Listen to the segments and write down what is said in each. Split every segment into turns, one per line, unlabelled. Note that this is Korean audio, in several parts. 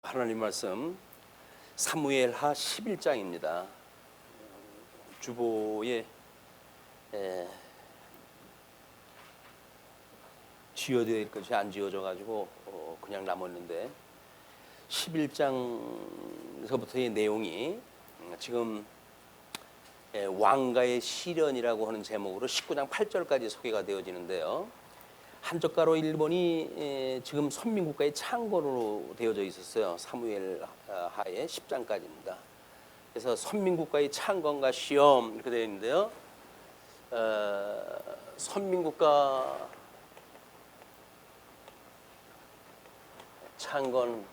하나님 말씀 사무엘하 11장입니다. 주보에 지어져 있을 것이 안 지어져 가지고 그냥 남았는데 11장서부터의 내용이 지금 왕가의 시련이라고 하는 제목으로 19장 8절까지 소개가 되어지는데요. 한젓가로 일본이 지금 선민국가의 창건으로 되어져 있었어요. 사무엘 하의 10장까지입니다. 그래서 선민국가의 창건과 시험 이렇게 되어 있는데요. 선민국가 창건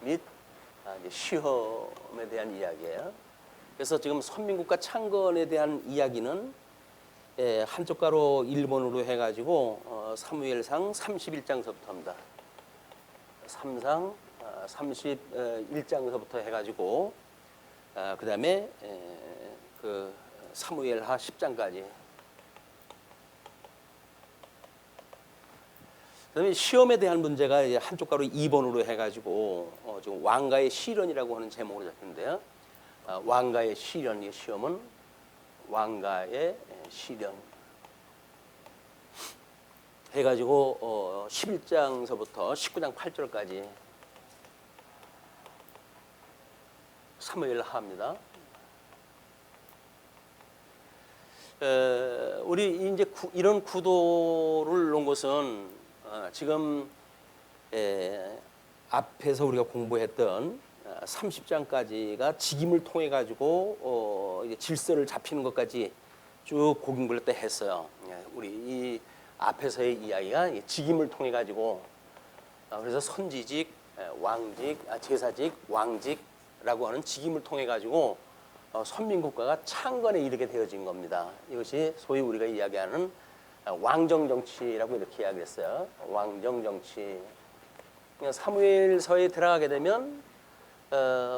및 시험에 대한 이야기예요. 그래서 지금 선민국가 창건에 대한 이야기는 한쪽가로 일본으로 해가지고 사무엘상 31장서부터입니다. 3상 31장서부터 해가지고 그 다음에 그 사무엘하 10장까지. 그다음에 시험에 대한 문제가 이제 한쪽가로 2번으로 해가지고 지금 왕가의 시련이라고 하는 제목으로 잡혔는데요. 왕가의 시련, 이 시험은 왕가의 시련 해가지고 11장서부터 19장 8절까지 사무엘하입니다. 우리 이제 이런 구도를 놓은 것은 지금 앞에서 우리가 공부했던 30장까지가 직임을 통해 가지고 이제 질서를 잡히는 것까지 쭉 고gin불 때 했어요. 우리 이 앞에서의 이야기가 직임을 통해 가지고 그래서 선지직, 왕직, 제사직, 왕직라고 하는 직임을 통해 가지고 선민국가가 창건에 이르게 되어진 겁니다. 이것이 소위 우리가 이야기하는 왕정정치라고 이렇게 이야기했어요. 왕정정치. 사무엘서에 들어가게 되면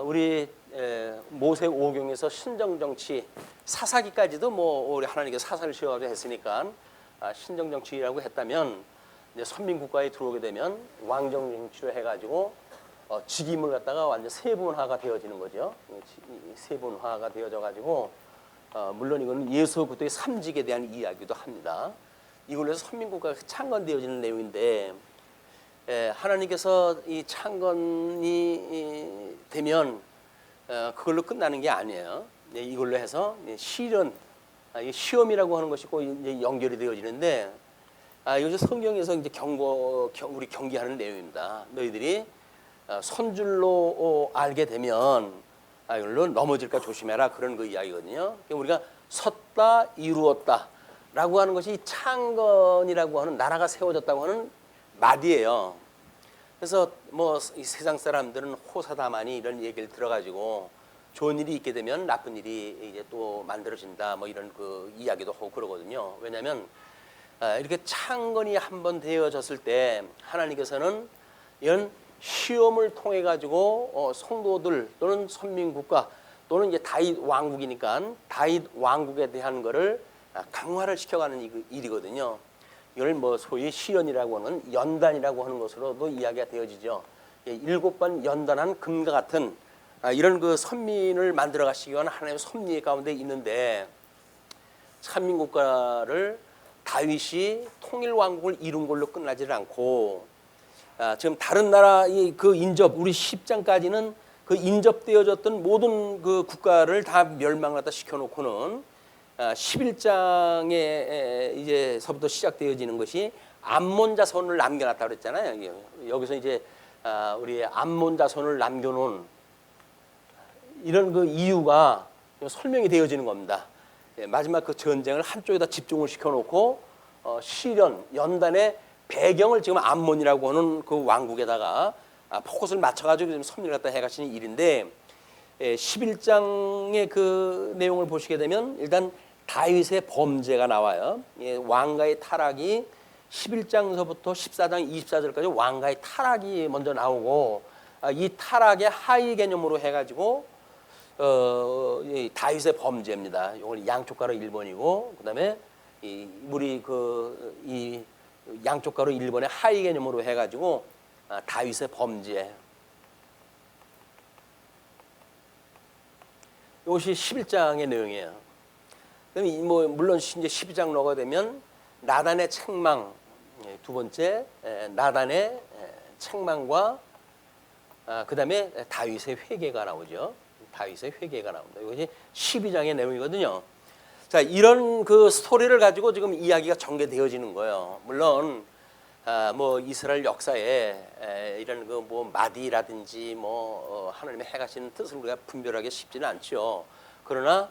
우리 모세 오경에서 신정정치, 사사기까지도 뭐 우리 하나님께서 사사를 지어가지고 했으니까 신정정치라고 했다면 이제 선민국가에 들어오게 되면 왕정정치로 해가지고 직임을 갖다가 완전 세분화가 되어지는 거죠. 세분화가 되어져 가지고 물론 이거는 예수 그리스도의 삼직에 대한 이야기도 합니다. 이걸로 해서 선민국가가 창건되어지는 내용인데 하나님께서 이 창건이 되면 그걸로 끝나는 게 아니에요. 이걸로 해서 시련, 시험이라고 하는 것이 꼭 이제 연결이 되어지는데 이것이 성경에서 이제 우리 경계하는 내용입니다. 너희들이 선줄로 알게 되면 이걸로 넘어질까 조심해라, 그런 그 이야기거든요. 우리가 섰다 이루었다라고 하는 것이 창건이라고 하는, 나라가 세워졌다고 하는 말이에요. 그래서 뭐 이 세상 사람들은 호사다마니 이런 얘기를 들어가지고 좋은 일이 있게 되면 나쁜 일이 이제 또 만들어진다, 뭐 이런 그 이야기도 하고 그러거든요. 왜냐하면 이렇게 창건이 한번 되어졌을 때 하나님께서는 이런 시험을 통해 가지고 성도들 또는 선민국가 또는 이제 다윗 왕국이니까 다윗 왕국에 대한 거를 강화를 시켜가는 일이거든요. 이걸 뭐 소위 시련이라고 하는, 연단이라고 하는 것으로도 이야기가 되어지죠. 7번 연단한 금과 같은 이런 그 선민을 만들어 가시기 위한 하나님의 섭리 가운데 있는데, 찬민국가를 다윗이 통일 왕국을 이룬 걸로 끝나지를 않고 지금 다른 나라 그 인접, 우리 10장까지는 그 인접되어졌던 모든 그 국가를 다 멸망을 갖다 시켜놓고는 11장에 이제서부터 시작되어지는 것이 암몬 자손을 남겨놨다 그랬잖아요. 여기서 이제 우리 암몬 자손을 남겨놓은 이런 그 이유가 설명이 되어지는 겁니다. 마지막 그 전쟁을 한쪽에다 집중을 시켜놓고 시련, 연단의 배경을 지금 암몬이라고 하는 그 왕국에다가 포커스를 맞춰가지고 지금 섭리를 갖다 해가시는 일인데, 11장의 그 내용을 보시게 되면 일단 다윗의 범죄가 나와요. 왕가의 타락이 11장서부터 14장 24절까지 왕가의 타락이 먼저 나오고, 이 타락의 하위 개념으로 해가지고 다윗의 범죄입니다. 이걸 양쪽가로 1번이고, 그다음에 우리 이 양쪽가로 1번의 하위 개념으로 해가지고 다윗의 범죄. 이것이 11장의 내용이에요. 그럼 뭐 물론 이제 12장 넘어가 되면 나단의 책망, 두 번째 나단의 책망과 그다음에 다윗의 회개가 나오죠. 다윗의 회개가 나옵니다. 이것이 12장의 내용이거든요. 자, 이런 그 스토리를 가지고 지금 이야기가 전개되어지는 거예요. 물론 뭐 이스라엘 역사에 이런 그 뭐 마디라든지 뭐 하나님의 행하시는 뜻을 우리가 분별하기 쉽지는 않죠. 그러나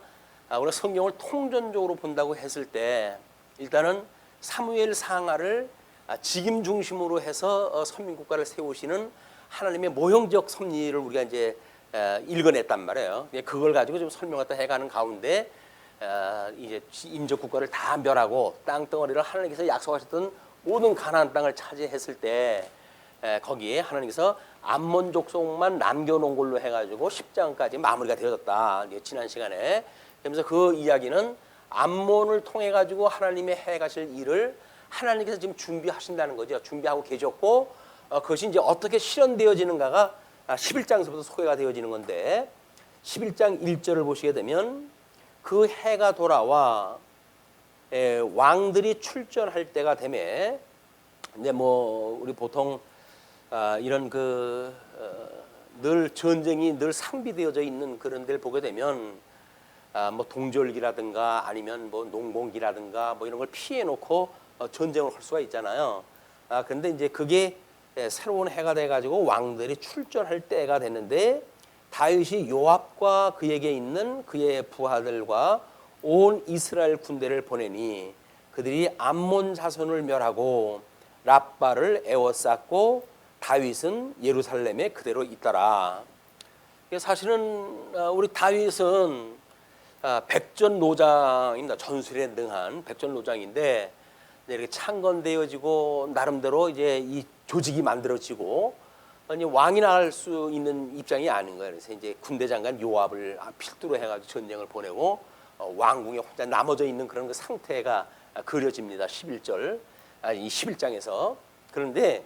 우리가 성경을 통전적으로 본다고 했을 때 일단은 사무엘 상하를 직임 중심으로 해서 선민국가를 세우시는 하나님의 모형적 섭리를 우리가 이제 읽어냈단 말이에요. 그걸 가지고 좀 설명을 해가는 가운데 이제 인접 국가를 다 멸하고 땅덩어리를 하나님께서 약속하셨던 모든 가나안 땅을 차지했을 때 거기에 하나님께서 암몬 족속만 남겨놓은 걸로 해가지고 10장까지 마무리가 되어졌다. 지난 시간에. 그러면서 그 이야기는 암몬을 통해 가지고 하나님의 해가실 일을 하나님께서 지금 준비하신다는 거죠. 준비하고 계셨고 그것이 이제 어떻게 실현되어지는가가 11장에서부터 소개가 되어지는 건데 11장 1절을 보시게 되면 그 해가 돌아와 왕들이 출전할 때가 되매 이제 뭐 우리 보통 이런 그 늘 전쟁이 늘 상비되어져 있는 그런 데를 보게 되면 뭐 동절기라든가 아니면 뭐 농번기라든가 뭐 이런 걸 피해 놓고 전쟁을 할 수가 있잖아요. 그런데 이제 그게 새로운 해가 돼 가지고 왕들이 출전할 때가 됐는데 다윗이 요압과 그에게 있는 그의 부하들과 온 이스라엘 군대를 보내니 그들이 암몬 자손을 멸하고 랍바를 에워쌌고 다윗은 예루살렘에 그대로 있더라. 사실은 우리 다윗은 백전노장입니다. 전술에 능한 백전노장인데 이렇게 창건되어지고 나름대로 이제 이 조직이 만들어지고 왕이 나갈 수 있는 입장이 아닌 거예요. 그래서 이제 군대 장관 요압을 필두로 해가지고 전쟁을 보내고 왕궁에 혼자 남아져 있는 그런 그 상태가 그려집니다. 11절, 이 11장에서. 그런데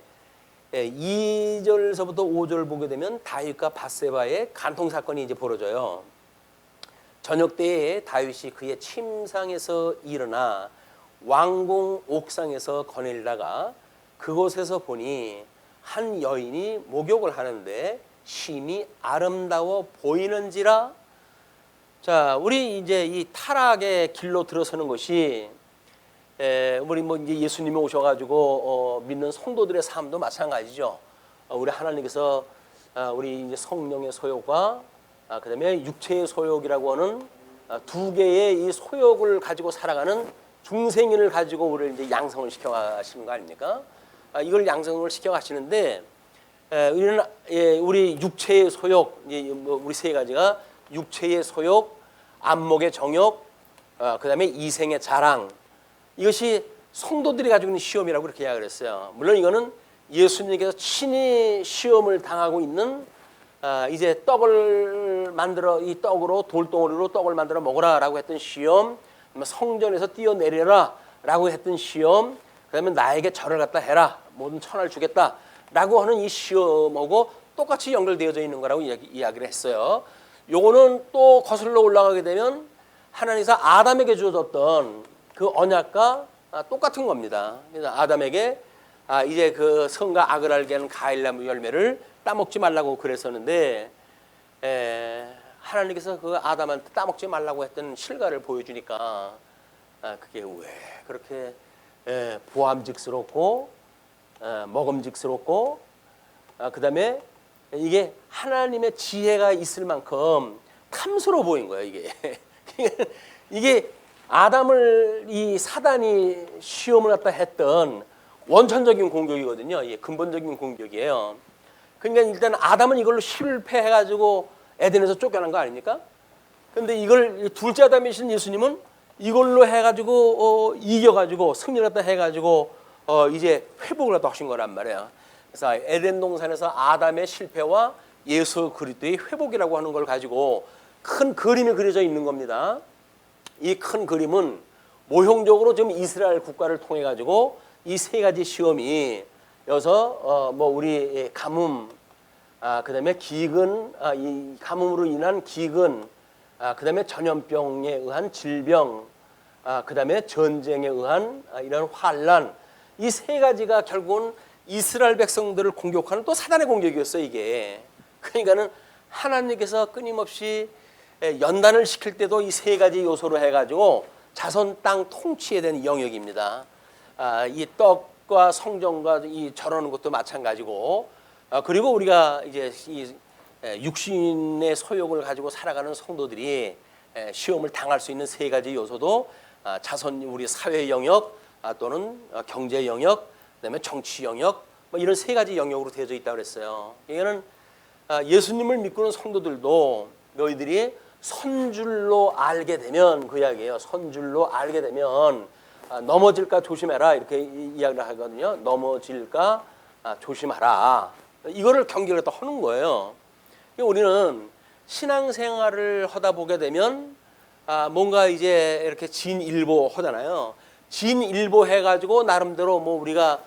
2절서부터 5절 보게 되면 다윗과 밧세바의 간통 사건이 이제 벌어져요. 저녁 때에 다윗이 그의 침상에서 일어나 왕궁 옥상에서 거닐다가 그곳에서 보니 한 여인이 목욕을 하는데 심히 아름다워 보이는지라. 자, 우리 이제 이 타락의 길로 들어서는 것이 우리 뭐 이제 예수님이 오셔가지고 믿는 성도들의 삶도 마찬가지죠. 우리 하나님께서 우리 이제 성령의 소욕과 그다음에 육체의 소욕이라고 하는 두 개의 이 소욕을 가지고 살아가는 중생인을 가지고 우리를 이제 양성을 시켜 가시는 거 아닙니까? 이걸 양성을 시켜 가시는데 우리 육체의 소욕, 우리 세 가지가 육체의 소욕, 안목의 정욕, 그다음에 이생의 자랑. 이것이 성도들이 가지고 있는 시험이라고 그렇게 이야기를 했어요. 물론 이거는 예수님께서 친히 시험을 당하고 있는 이제 떡을 만들어 이 떡으로 돌덩어리로 떡을 만들어 먹으라라고 했던 시험, 성전에서 뛰어내려라라고 했던 시험, 그다음에 나에게 절을 갖다 해라, 모든 천하를 주겠다라고 하는 이 시험하고 똑같이 연결되어져 있는 거라고 이야기를 했어요. 요거는 또 거슬러 올라가게 되면 하나님께서 아담에게 주어졌던 그 언약과 똑같은 겁니다. 그래서 아담에게 이제 그 선과 악을 알게 하는 과일나무 열매를 따먹지 말라고 그랬었는데 하나님께서 그 아담한테 따먹지 말라고 했던 실과를 보여주니까 그게 왜 그렇게 보암직스럽고 먹음직스럽고 그다음에 이게 하나님의 지혜가 있을 만큼 탐스러워 보인 거예요. 이게 아담을 이 사단이 시험을 갖다 했던 원천적인 공격이거든요. 이게 근본적인 공격이에요. 그러니까 일단 아담은 이걸로 실패해가지고 에덴에서 쫓겨난 거 아닙니까? 그런데 이걸 둘째 아담이신 예수님은 이걸로 해가지고 이겨가지고 승리를 갖다 해가지고 이제 회복을 갖다 하신 거란 말이에요. 그래서 에덴 동산에서 아담의 실패와 예수 그리스도의 회복이라고 하는 걸 가지고 큰 그림이 그려져 있는 겁니다. 이 큰 그림은 모형적으로 지금 이스라엘 국가를 통해 가지고 이 세 가지 시험이 여기서 뭐 우리 가뭄, 그다음에 기근, 이 가뭄으로 인한 기근, 그다음에 전염병에 의한 질병, 그다음에 전쟁에 의한 이런 환란, 이 세 가지가 결국은 이스라엘 백성들을 공격하는 또 사단의 공격이었어요, 이게. 그러니까는 하나님께서 끊임없이 연단을 시킬 때도 이 세 가지 요소로 해가지고 자손 땅 통치에 대한 영역입니다. 이 떡과 성전과 이 절하는 것도 마찬가지고, 그리고 우리가 이제 이 육신의 소욕을 가지고 살아가는 성도들이 시험을 당할 수 있는 세 가지 요소도 자손 우리 사회 영역 또는 경제 영역, 그다음에 정치 영역, 뭐 이런 세 가지 영역으로 되어져 있다고 그랬어요. 이거는 예수님을 믿고는 성도들도 너희들이 선줄로 알게 되면, 그 이야기예요. 선줄로 알게 되면 넘어질까 조심해라, 이렇게 이야기를 하거든요. 넘어질까 조심하라. 이거를 경계를 또 하는 거예요. 우리는 신앙생활을 하다 보게 되면 뭔가 이제 이렇게 진일보 하잖아요. 진일보 해가지고 나름대로 뭐 우리가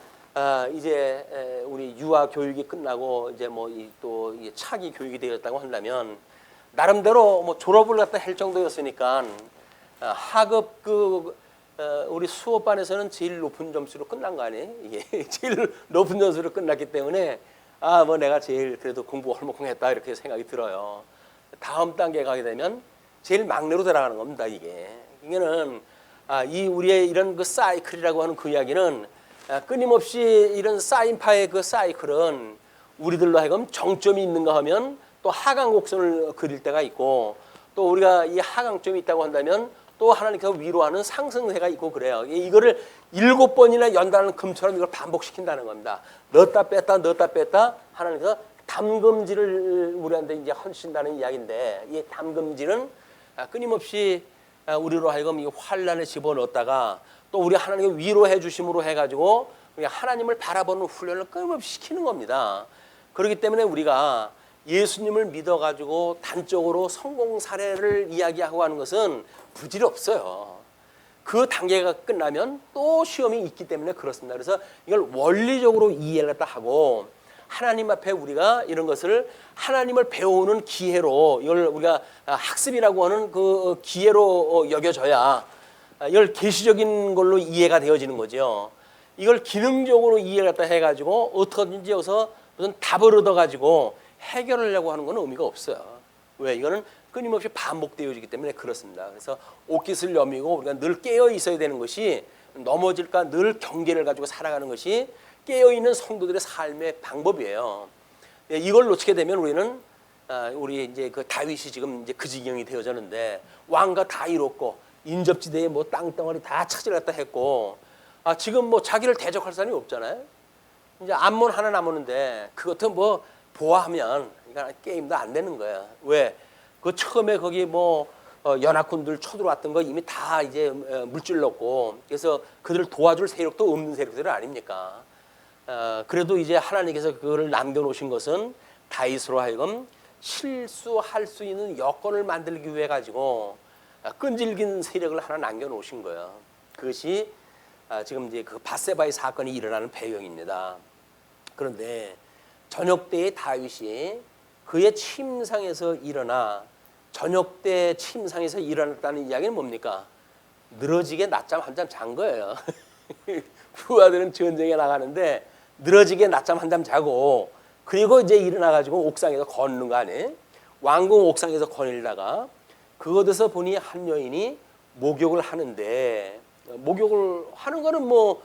이제 우리 유아 교육이 끝나고 이제 뭐 또 차기 교육이 되었다고 한다면 나름대로 뭐 졸업을 갖다 할 정도였으니까 하급 우리 수업반에서는 제일 높은 점수로 끝난 거 아니에요? 이게 제일 높은 점수로 끝났기 때문에 뭐 내가 제일 그래도 공부 헐먹했다 이렇게 생각이 들어요. 다음 단계 가게 되면 제일 막내로 들어가는 겁니다. 이게는 이 우리의 이런 그 사이클이라고 하는 그 이야기는 끊임없이 이런 사인파의 그 사이클은 우리들로 하여금 정점이 있는가 하면 또 하강 곡선을 그릴 때가 있고, 또 우리가 이 하강점이 있다고 한다면 또 하나님께서 위로하는 상승세가 있고 그래요. 이거를 7번이나 연달아는 금처럼 이걸 반복시킨다는 겁니다. 넣었다 뺐다 하나님께서 담금질을 우리한테 이제 하신다는 이야기인데, 이 담금질은 끊임없이 우리로 하여금 이 환란에 집어넣었다가 또 우리 하나님께 위로해 주심으로 해가지고 우리 하나님을 바라보는 훈련을 끊임없이 시키는 겁니다. 그렇기 때문에 우리가 예수님을 믿어가지고 단적으로 성공 사례를 이야기하고 하는 것은 부질없어요. 그 단계가 끝나면 또 시험이 있기 때문에 그렇습니다. 그래서 이걸 원리적으로 이해를 갖다 하고 하나님 앞에 우리가 이런 것을 하나님을 배우는 기회로, 이걸 우리가 학습이라고 하는 그 기회로 여겨져야 이걸 계시적인 걸로 이해가 되어지는 거죠. 이걸 기능적으로 이해를 갖다 해가지고 어떻게든지 여기서 무슨 답을 얻어가지고 해결하려고 하는 건 의미가 없어요. 왜? 이거는 끊임없이 반복되어지기 때문에 그렇습니다. 그래서 옷깃을 여미고 우리가 늘 깨어 있어야 되는 것이, 넘어질까 늘 경계를 가지고 살아가는 것이 깨어있는 성도들의 삶의 방법이에요. 이걸 놓치게 되면 우리는 우리 이제 그 다윗이 지금 이제 그 지경이 되어졌는데, 왕과 다 이뤘고 인접지대에 뭐 땅덩어리 다 차지를 갖다 했고, 지금 뭐 자기를 대적할 사람이 없잖아요. 이제 암몬 하나 남았는데 그것도 뭐 보아하면 그러니까 게임도 안 되는 거야. 왜? 그 처음에 거기 뭐 연합군들 쳐들어왔던 거 이미 다 이제 물질렀고, 그래서 그들을 도와줄 세력도 없는 세력들 아닙니까? 그래도 이제 하나님께서 그거를 남겨놓으신 것은 다윗으로 하여금 실수할 수 있는 여건을 만들기 위해 가지고 끈질긴 세력을 하나 남겨놓으신 거예요. 그것이 지금 이제 그 밧세바의 사건이 일어나는 배경입니다. 그런데 저녁 때의 다윗이 그의 침상에서 일어나, 저녁 때 침상에서 일어났다는 이야기는 뭡니까? 늘어지게 낮잠 한잠 잔 거예요. 부하들은 전쟁에 나가는데 늘어지게 낮잠 한잠 자고, 그리고 이제 일어나가지고 옥상에서 걷는 거 아니에요? 왕궁 옥상에서 거닐다가 그곳에서 보니 한 여인이 목욕을 하는데, 목욕을 하는 거는 뭐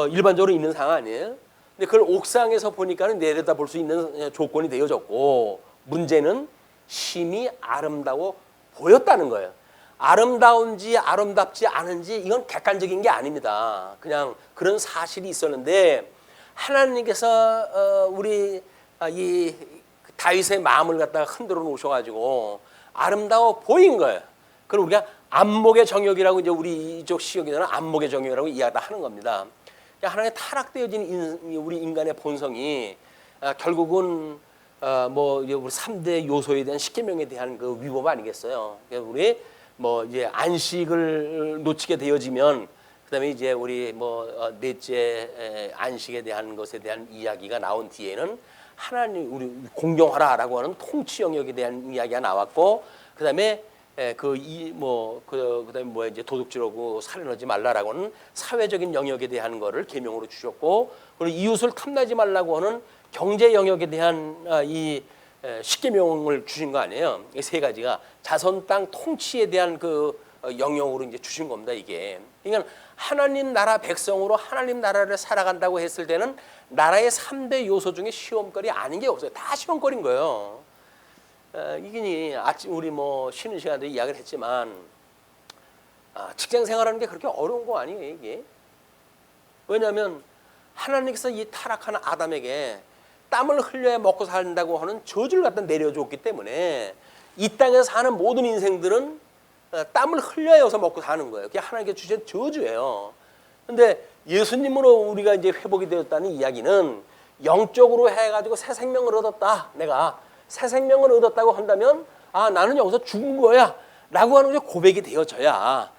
일반적으로 있는 상황 아니에요? 근데 그걸 옥상에서 보니까는 내려다 볼 수 있는 조건이 되어졌고, 문제는 심히 아름다워 보였다는 거예요. 아름다운지 아름답지 않은지 이건 객관적인 게 아닙니다. 그냥 그런 사실이 있었는데 하나님께서 우리 이 다윗의 마음을 갖다가 흔들어 놓으셔가지고 아름다워 보인 거예요. 그걸 우리가 안목의 정욕이라고, 이제 우리 이쪽 시역에서는 안목의 정욕이라고 이야기하는 겁니다. 하나님의 타락되어진 우리 인간의 본성이 결국은 뭐 우리 3대 요소에 대한 십계명에 대한 그 위법 아니겠어요? 우리 뭐 이제 안식을 놓치게 되어지면, 그다음에 이제 우리 뭐 넷째 안식에 대한 것에 대한 이야기가 나온 뒤에는 하나님 우리 공경하라라고 하는 통치 영역에 대한 이야기가 나왔고, 그다음에 그다음에 뭐야 이제 도둑질하고 살인하지 말라라고는 사회적인 영역에 대한 거를 계명으로 주셨고, 그리고 이웃을 탐나지 말라고 하는 경제 영역에 대한 이 십계명을 주신 거 아니에요. 이 세 가지가 자선 땅 통치에 대한 그 영역으로 이제 주신 겁니다. 이게 그러니까 하나님 나라 백성으로 하나님 나라를 살아간다고 했을 때는 나라의 3대 요소 중에 시험거리 아닌 게 없어요. 다 시험거리인 거예요. 이게 아침 우리 뭐 쉬는 시간도 이야기를 했지만 직장 생활하는 게 그렇게 어려운 거 아니에요. 이게 왜냐하면 하나님께서 이 타락한 아담에게 땀을 흘려야 먹고 산다고 하는 저주를 갖다 내려줬기 때문에 이 땅에서 사는 모든 인생들은 땀을 흘려서 먹고 사는 거예요. 그게 하나님께 주신 저주예요. 근데 예수님으로 우리가 이제 회복이 되었다는 이야기는 영적으로 해가지고 새 생명을 얻었다. 내가 새 생명을 얻었다고 한다면 나는 여기서 죽은 거야 라고 하는 게 고백이 되어져야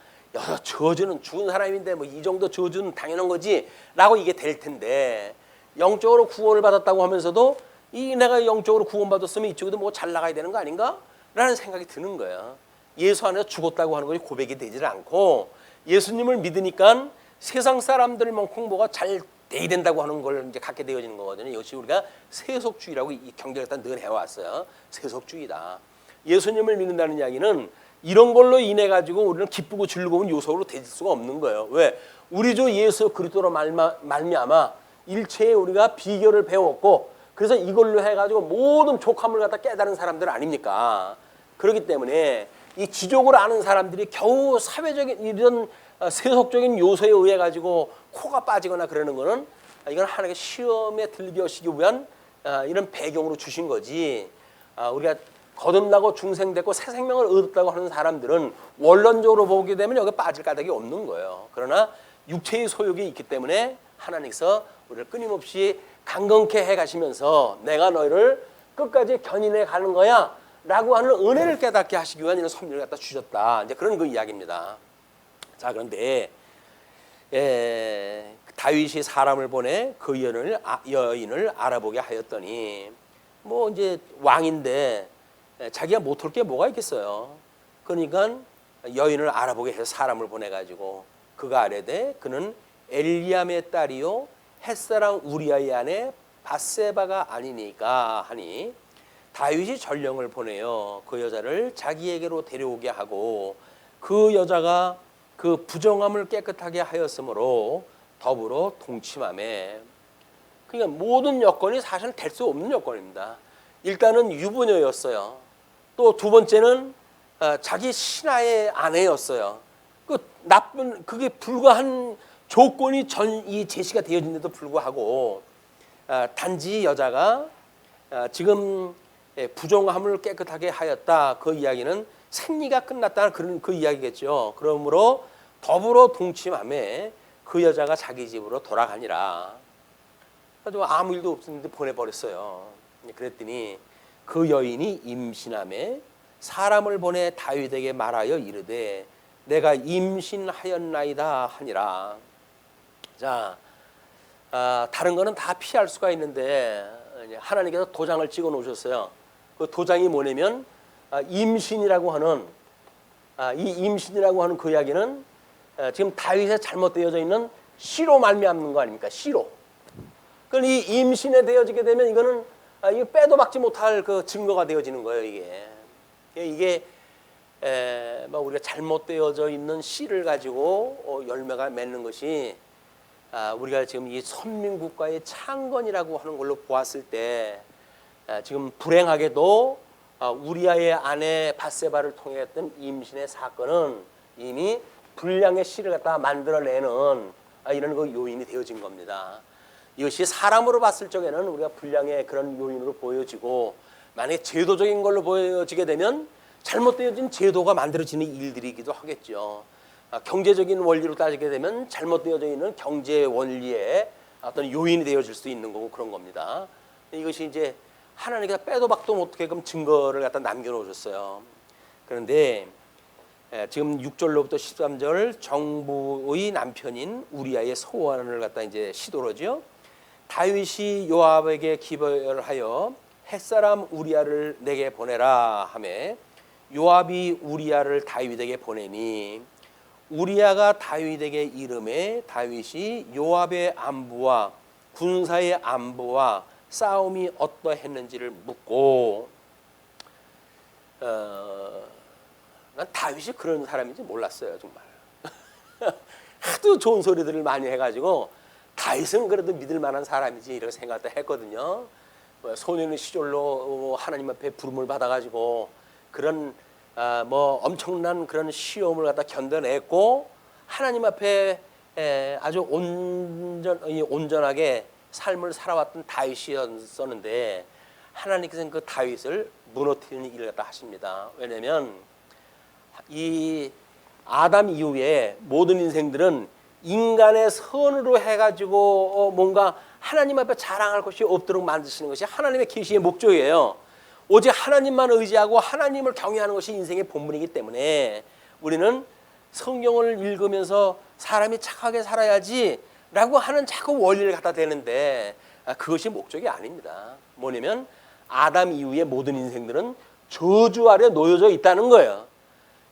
저주는 죽은 사람인데 뭐 이 정도 저주는 당연한 거지 라고 이게 될 텐데, 영적으로 구원을 받았다고 하면서도 내가 영적으로 구원받았으면 이쪽에도 뭐 잘 나가야 되는 거 아닌가? 라는 생각이 드는 거예요. 예수 안에서 죽었다고 하는 것이 고백이 되질 않고 예수님을 믿으니까 세상 사람들만큼 뭐가 잘 돼야 된다고 하는 걸 이제 갖게 되어지는 거거든요. 이것이 우리가 세속주의라고 이 경제를 늘 해왔어요. 세속주의다. 예수님을 믿는다는 이야기는 이런 걸로 인해 가지고 우리는 기쁘고 즐거운 요소로 될 수가 없는 거예요. 왜? 우리 주 예수 그리스도로 말미암아 일체의 우리가 비결을 배웠고, 그래서 이걸로 해가지고 모든 족함을 갖다 깨달은 사람들 아닙니까? 그렇기 때문에 이 지족을 아는 사람들이 겨우 사회적인 이런 세속적인 요소에 의해 가지고 코가 빠지거나 그러는 거는 이건 하나님의 시험에 들게 하시기 위한 이런 배경으로 주신 거지. 우리가 거듭나고 중생됐고 새 생명을 얻었다고 하는 사람들은 원론적으로 보게 되면 여기 빠질 까닭이 없는 거예요. 그러나 육체의 소욕이 있기 때문에 하나님께서 우리를 끊임없이 강건케 해가시면서 내가 너희를 끝까지 견인해 가는 거야 라고 하는 은혜를 깨닫게 하시기 위한 이런 섭리를 갖다 주셨다. 이제 그런 그 이야기입니다. 자, 그런데 다윗이 사람을 보내 그 여인을 알아보게 하였더니 뭐 이제 왕인데 자기가 못할 게 뭐가 있겠어요. 그러니까 여인을 알아보게 해서 사람을 보내가지고 그가 아뢰되 그는 엘리암의 딸이요 햇사랑 우리아의 아내 밧세바가 아니니까 하니, 다윗이 전령을 보내어 그 여자를 자기에게로 데려오게 하고 그 여자가 그 부정함을 깨끗하게 하였으므로 더불어 동침하매. 그러니까 모든 여건이 사실은 될 수 없는 여건입니다. 일단은 유부녀였어요. 또 두 번째는 자기 신하의 아내였어요. 그게 불과한 조건이 이 제시가 되어진데도 불구하고 단지 여자가 지금 부정함을 깨끗하게 하였다. 그 이야기는 생리가 끝났다는 그런 그 이야기겠죠. 그러므로 더불어 동침하매 그 여자가 자기 집으로 돌아가니라. 그래서 아무 일도 없었는데 보내버렸어요. 그랬더니 그 여인이 임신하매 사람을 보내 다윗에게 말하여 이르되 내가 임신하였나이다 하니라. 자, 다른 거는 다 피할 수가 있는데 하나님께서 도장을 찍어 놓으셨어요. 그 도장이 뭐냐면 임신이라고 하는 이 임신이라고 하는 그 이야기는 지금 다윗에 잘못되어져 있는 씨로 말미암는 거 아닙니까? 씨로. 그럼 이 임신에 되어지게 되면 이거는 이거 빼도 박지 못할 그 증거가 되어지는 거예요. 이게 우리가 잘못되어져 있는 씨를 가지고 열매가 맺는 것이 우리가 지금 이 선민국가의 창건이라고 하는 걸로 보았을 때 지금 불행하게도 우리아의 아내 밧세바를 통해 했던 임신의 사건은 이미 불량의 씨를 갖다 만들어내는 이런 그 요인이 되어진 겁니다. 이것이 사람으로 봤을 적에는 우리가 불량의 그런 요인으로 보여지고, 만약에 제도적인 걸로 보여지게 되면 잘못되어진 제도가 만들어지는 일들이기도 하겠죠. 경제적인 원리로 따지게 되면 잘못되어져 있는 경제 원리의 어떤 요인이 되어질 수 있는 거고 그런 겁니다. 이것이 이제 하나님께서 빼도 박도 못하게끔 증거를 갖다 남겨놓으셨어요. 그런데 지금 6절로부터 13절 정부의 남편인 우리아의 소원을 갖다 이제 시도로죠. 다윗이 요압에게 기별하여 햇사람 우리아를 내게 보내라 하매 요압이 우리야를 다윗에게 보내니 우리야가 다윗에게 이르매 다윗이 요압의 안부와 군사의 안부와 싸움이 어떠했는지를 묻고 난 다윗이 그런 사람인지 몰랐어요 정말. 하도 좋은 소리들을 많이 해가지고 다윗은 그래도 믿을 만한 사람이지 이렇게 생각도 했거든요. 소년의 시절로 하나님 앞에 부름을 받아가지고 그런 뭐 엄청난 그런 시험을 갖다 견뎌냈고 하나님 앞에 아주 온전하게 삶을 살아왔던 다윗이었었는데 하나님께서는 그 다윗을 무너뜨리는 일을 갖다 하십니다. 왜냐하면 이 아담 이후에 모든 인생들은 인간의 선으로 해가지고 뭔가 하나님 앞에 자랑할 것이 없도록 만드시는 것이 하나님의 계시의 목적이에요. 오직 하나님만 의지하고 하나님을 경외하는 것이 인생의 본분이기 때문에 우리는 성경을 읽으면서 사람이 착하게 살아야지 라고 하는 자꾸 원리를 갖다 대는데 그것이 목적이 아닙니다. 뭐냐면 아담 이후의 모든 인생들은 저주 아래 놓여져 있다는 거예요.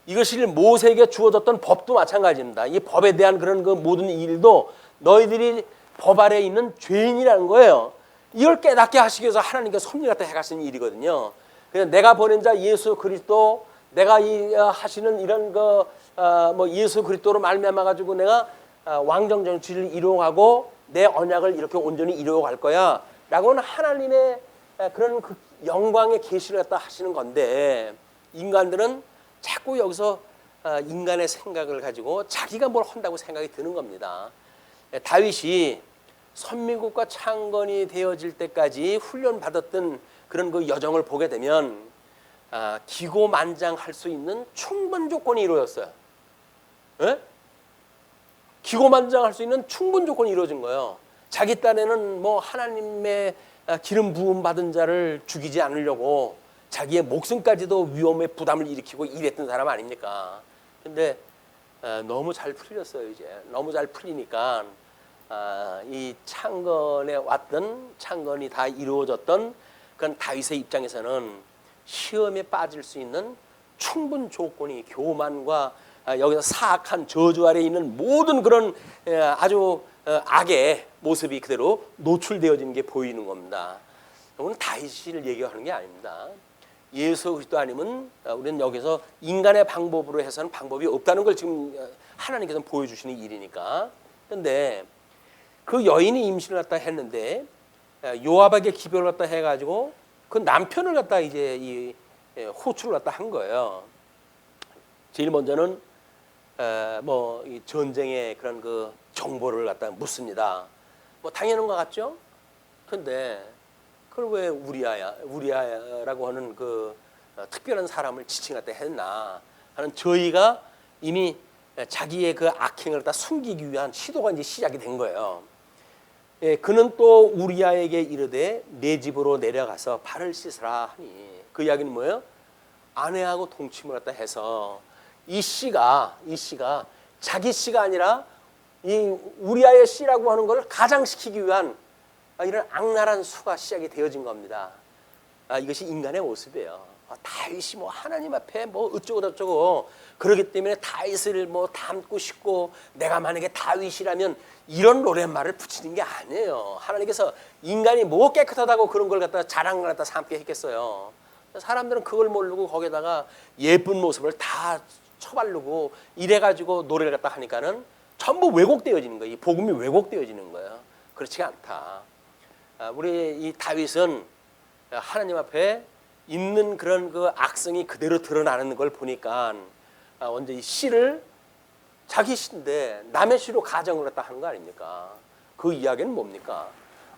이것이 모세에게 주어졌던 법도 마찬가지입니다. 이 법에 대한 그런 그 모든 일도 너희들이 법 아래에 있는 죄인이라는 거예요. 이걸 깨닫게 하시기 위해서 하나님께서 섭리 갖다 해가시는 일이거든요. 그냥 내가 보낸 자 예수 그리스도, 내가 하시는 이런 뭐 예수 그리스도로 말미암아 가지고 내가 왕정 정치를 이루어가고 내 언약을 이렇게 온전히 이루어갈 거야라고는 하나님의 그런 그 영광의 계시를 갖다 하시는 건데 인간들은 자꾸 여기서 인간의 생각을 가지고 자기가 뭘 한다고 생각이 드는 겁니다. 다윗이 선민국과 창건이 되어질 때까지 훈련받았던 그런 그 여정을 보게 되면 기고만장할 수 있는 충분 조건이 이루어졌어요. 예? 기고만장할 수 있는 충분 조건이 이루어진 거예요. 자기 딴에는 뭐 하나님의 기름 부음 받은 자를 죽이지 않으려고 자기의 목숨까지도 위험에 부담을 일으키고 일했던 사람 아닙니까? 근데 너무 잘 풀렸어요. 이제 너무 잘 풀리니까 이 창건에 왔던 창건이 다 이루어졌던 그런 다윗의 입장에서는 시험에 빠질 수 있는 충분 조건이 교만과 여기서 사악한 저주 아래에 있는 모든 그런 아주 악의 모습이 그대로 노출되어지는 게 보이는 겁니다. 오늘 다윗을 얘기하는 게 아닙니다. 예수 그리스도 아니면 우리는 여기서 인간의 방법으로 해서는 방법이 없다는 걸 지금 하나님께서 보여주시는 일이니까. 그런데 그 여인이 임신을 갖다 했는데 요압에게 기별을 갖다 해가지고 그 남편을 갖다 이제 이 호출을 갖다 한 거예요. 제일 먼저는 뭐 이 전쟁의 그런 그 정보를 갖다 묻습니다. 뭐 당연한 것 같죠? 근데 그걸 왜 우리야라고 하는 그 특별한 사람을 지칭 갖다 했나 하는 저희가 이미 자기의 그 악행을 다 숨기기 위한 시도가 이제 시작이 된 거예요. 예, 그는 또 우리야에게 이르되 내 집으로 내려가서 발을 씻으라 하니 그 이야기는 뭐예요? 아내하고 동침을 갖다 해서 이 씨가 자기 씨가 아니라 이 우리야의 씨라고 하는 걸 가장시키기 위한 이런 악랄한 수가 시작이 되어진 겁니다. 이것이 인간의 모습이에요. 다윗이 뭐 하나님 앞에 뭐 어쩌고 저쩌고 그러기 때문에 다윗을 뭐 닮고 싶고 내가 만약에 다윗이라면 이런 노랫말을 붙이는 게 아니에요. 하나님께서 인간이 뭐 깨끗하다고 그런 걸 갖다 자랑을 갖다 삼게 했겠어요. 사람들은 그걸 모르고 거기다가 예쁜 모습을 다 쳐바르고 이래가지고 노래를 갖다 하니까는 전부 왜곡되어지는 거예요. 이 복음이 왜곡되어지는 거예요. 그렇지 않다. 우리 이 다윗은 하나님 앞에 있는 그런 그 악성이 그대로 드러나는 걸 보니까 언제 이 씨를 자기 씨인데 남의 씨로 가정을 갖다 하는 거 아닙니까? 그 이야기는 뭡니까?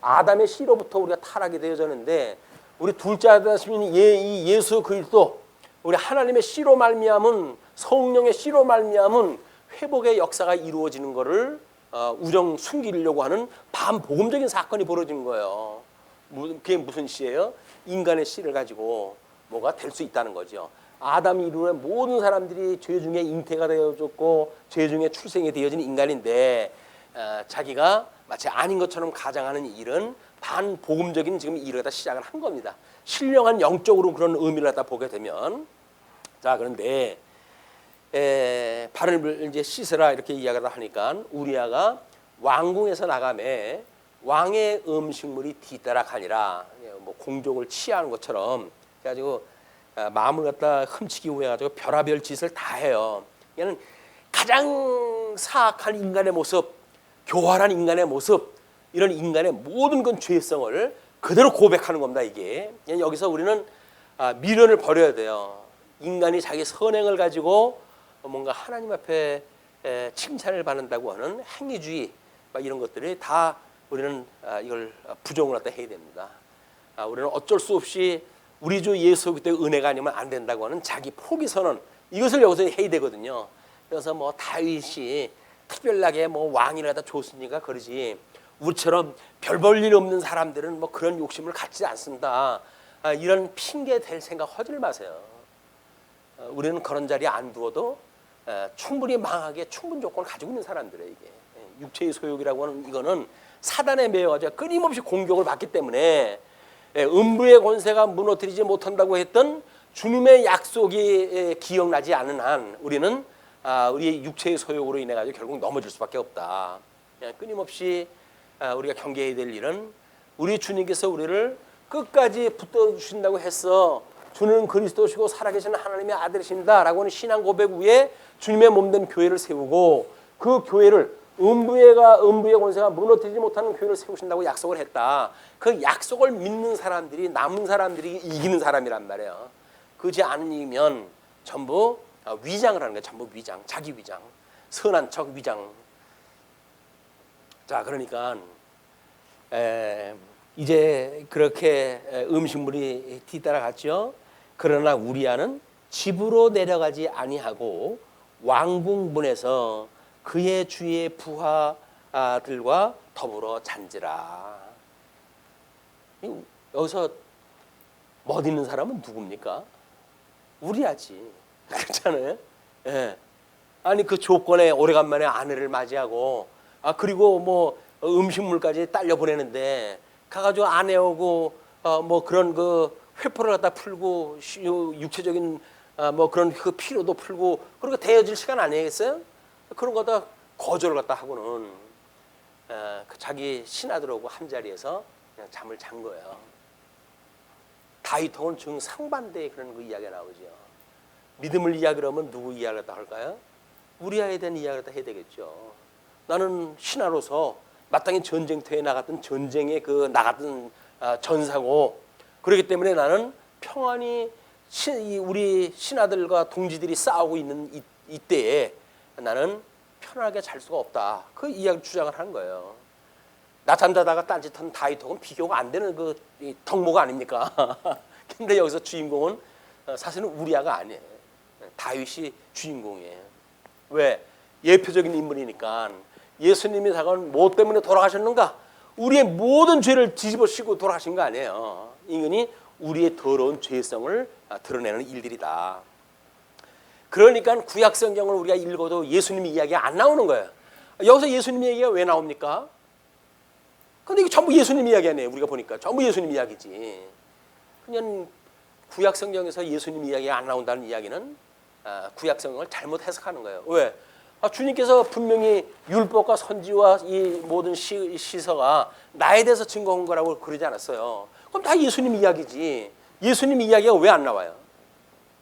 아담의 씨로부터 우리가 타락이 되어졌는데 우리 둘째 아담이신 이 예수 그리스도 우리 하나님의 씨로 말미암은 성령의 씨로 말미암은 회복의 역사가 이루어지는 것을 우정 숨기려고 하는 반복음적인 사건이 벌어지는 거예요. 그게 무슨 씨예요? 인간의 씨를 가지고 뭐가 될 수 있다는 거죠. 아담 이후에 모든 사람들이 죄 중에 잉태가 되어졌고 죄 중에 출생이 되어진 인간인데 자기가 마치 아닌 것처럼 가장하는 일은 반복음적인 지금 일을 갖다 시작을 한 겁니다. 신령한 영적으로 그런 의미를 갖다 보게 되면 자, 그런데 발을 이제 씻으라 이렇게 이야기를 하니까 우리아가 왕궁에서 나가매 왕의 음식물이 뒤따라가니라, 뭐 공족을 치하는 것처럼 그래가지고 마음을 갖다 훔치기 위해 가지고 별하별 짓을 다 해요. 얘는 가장 사악한 인간의 모습, 교활한 인간의 모습, 이런 인간의 모든 건 죄성을 그대로 고백하는 겁니다. 이게 여기서 우리는 미련을 버려야 돼요. 인간이 자기 선행을 가지고 뭔가 하나님 앞에 칭찬을 받는다고 하는 행위주의 이런 것들이 다 우리는 이걸 부정을 갖다 해야 됩니다. 우리는 어쩔 수 없이 우리 주 예수 그리스도의 은혜가 아니면 안 된다고 하는 자기 포기 선언, 이것을 여기서 해야 되거든요. 그래서 뭐 다윗이 특별하게 뭐 왕이라 갖다 줬으니까 그러지, 우리처럼 별 볼 일 없는 사람들은 뭐 그런 욕심을 갖지 않습니다. 이런 핑계 댈 생각 하지 마세요. 우리는 그런 자리에 안 두어도 충분히 망하게 충분 조건을 가지고 있는 사람들이에요. 이게 육체의 소욕이라고 하는 이거는 사단에 매여가지고 끊임없이 공격을 받기 때문에 음부의 권세가 무너뜨리지 못한다고 했던 주님의 약속이 기억나지 않는 한 우리는 우리의 육체의 소욕으로 인해 가지고 결국 넘어질 수밖에 없다. 끊임없이 우리가 경계해야 될 일은 우리 주님께서 우리를 끝까지 붙들어 주신다고 했어. 주는 그리스도시고 살아계신 하나님의 아들이십니다라고 하는 신앙 고백 위에 주님의 몸된 교회를 세우고, 그 교회를 음부의 권세가 무너뜨리지 못하는 교회를 세우신다고 약속을 했다. 그 약속을 믿는 사람들이, 남은 사람들이 이기는 사람이란 말이에요. 그렇지 않으면 전부 위장을 하는 거예요. 전부 위장, 자기 위장, 선한 척 위장. 자, 그러니까 이제 그렇게 음식물이 뒤따라갔죠. 그러나 우리아는 집으로 내려가지 아니하고 왕궁문에서 그의 주의 부하들과 더불어 잔지라. 여기서 멋 있는 사람은 누굽니까? 우리아지. 그렇잖아요. 예. 아니 그 조건에 오래간만에 아내를 맞이하고 그리고 뭐 음식물까지 딸려 보내는데 가가지고 아내하고 뭐 그런 그 회포를 갖다 풀고 육체적인 뭐 그런 그 피로도 풀고 그리고 대해질 시간 아니겠어요? 그런 거다 거절을 갖다 하고는 자기 신하들하고 한 자리에서 그냥 잠을 잔 거예요. 다윗하고는 정상반대의 그런 그 이야기가 나오죠. 믿음을 이야기를 하면 누구 이야기를 다 할까요? 우리아에 대한 이야기를 다 해야 되겠죠. 나는 신하로서 마땅히 전쟁터에 나갔던 전쟁에 그 나갔던 전사고, 그렇기 때문에 나는 평안히 우리 신하들과 동지들이 싸우고 있는 이때에 나는 편하게 잘 수가 없다. 그 이야기를 주장을 하는 거예요. 낮잠 자다가 딴짓한 다윗하고는 비교가 안 되는 그 덕모가 아닙니까? 근데 여기서 주인공은 사실은 우리아가 아니에요. 다윗이 주인공이에요. 왜? 예표적인 인물이니까. 예수님이 다가온 뭐 때문에 돌아가셨는가? 우리의 모든 죄를 뒤집어 씌고 돌아가신 거 아니에요. 이거니 우리의 더러운 죄성을 드러내는 일들이다. 그러니까 구약 성경을 우리가 읽어도 예수님 이야기가 안 나오는 거예요. 여기서 예수님 이야기가 왜 나옵니까? 근데 이거 전부 예수님 이야기 아니에요. 우리가 보니까 전부 예수님 이야기지. 그냥 구약 성경에서 예수님 이야기가 안 나온다는 이야기는 구약 성경을 잘못 해석하는 거예요. 왜? 주님께서 분명히 율법과 선지와 이 모든 시서가 나에 대해서 증거한 거라고 그러지 않았어요. 그럼 다 예수님 이야기지. 예수님 이야기가 왜 안 나와요?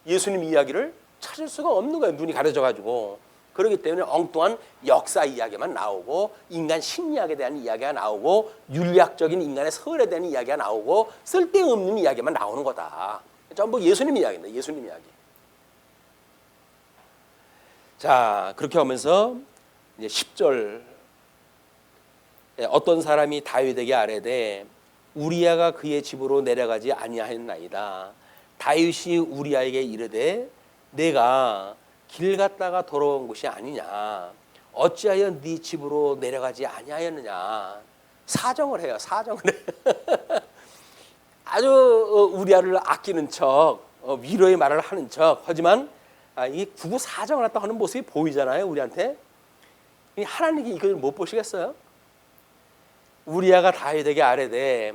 예수님 이야기를 찾을 수가 없는 거예요. 눈이 가려져가지고. 그렇기 때문에 엉뚱한 역사 이야기만 나오고, 인간 심리학에 대한 이야기가 나오고, 윤리학적인 인간의 설에 대한 이야기가 나오고, 쓸데없는 이야기만 나오는 거다. 전부 예수님 이야기입니다. 예수님 이야기. 자, 그렇게 하면서 이제 10절, 어떤 사람이 다윗에게 아뢰되 우리아가 그의 집으로 내려가지 아니하였나이다. 다윗이 우리아에게 이르되 내가 길 갔다가 돌아온 것이 아니냐, 어찌하여 네 집으로 내려가지 아니하였느냐. 사정을 해요. 사정을 해. 아주 우리아를 아끼는 척, 위로의 말을 하는 척 하지만 이 구구 사정을 했다 하는 모습이 보이잖아요. 우리한테. 하나님이 이걸 못 보시겠어요? 우리아가 다윗에게 아뢰되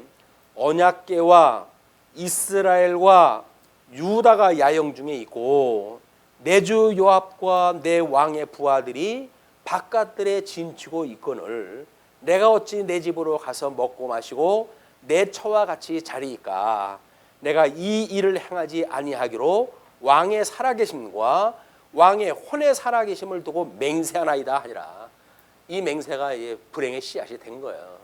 언약궤와 이스라엘과 유다가 야영 중에 있고 내 주 요압과 내 왕의 부하들이 바깥들에 진치고 있거늘 내가 어찌 내 집으로 가서 먹고 마시고 내 처와 같이 자리이까. 내가 이 일을 행하지 아니하기로 왕의 살아계심과 왕의 혼의 살아계심을 두고 맹세하나이다 하니라. 이 맹세가 불행의 씨앗이 된 거예요.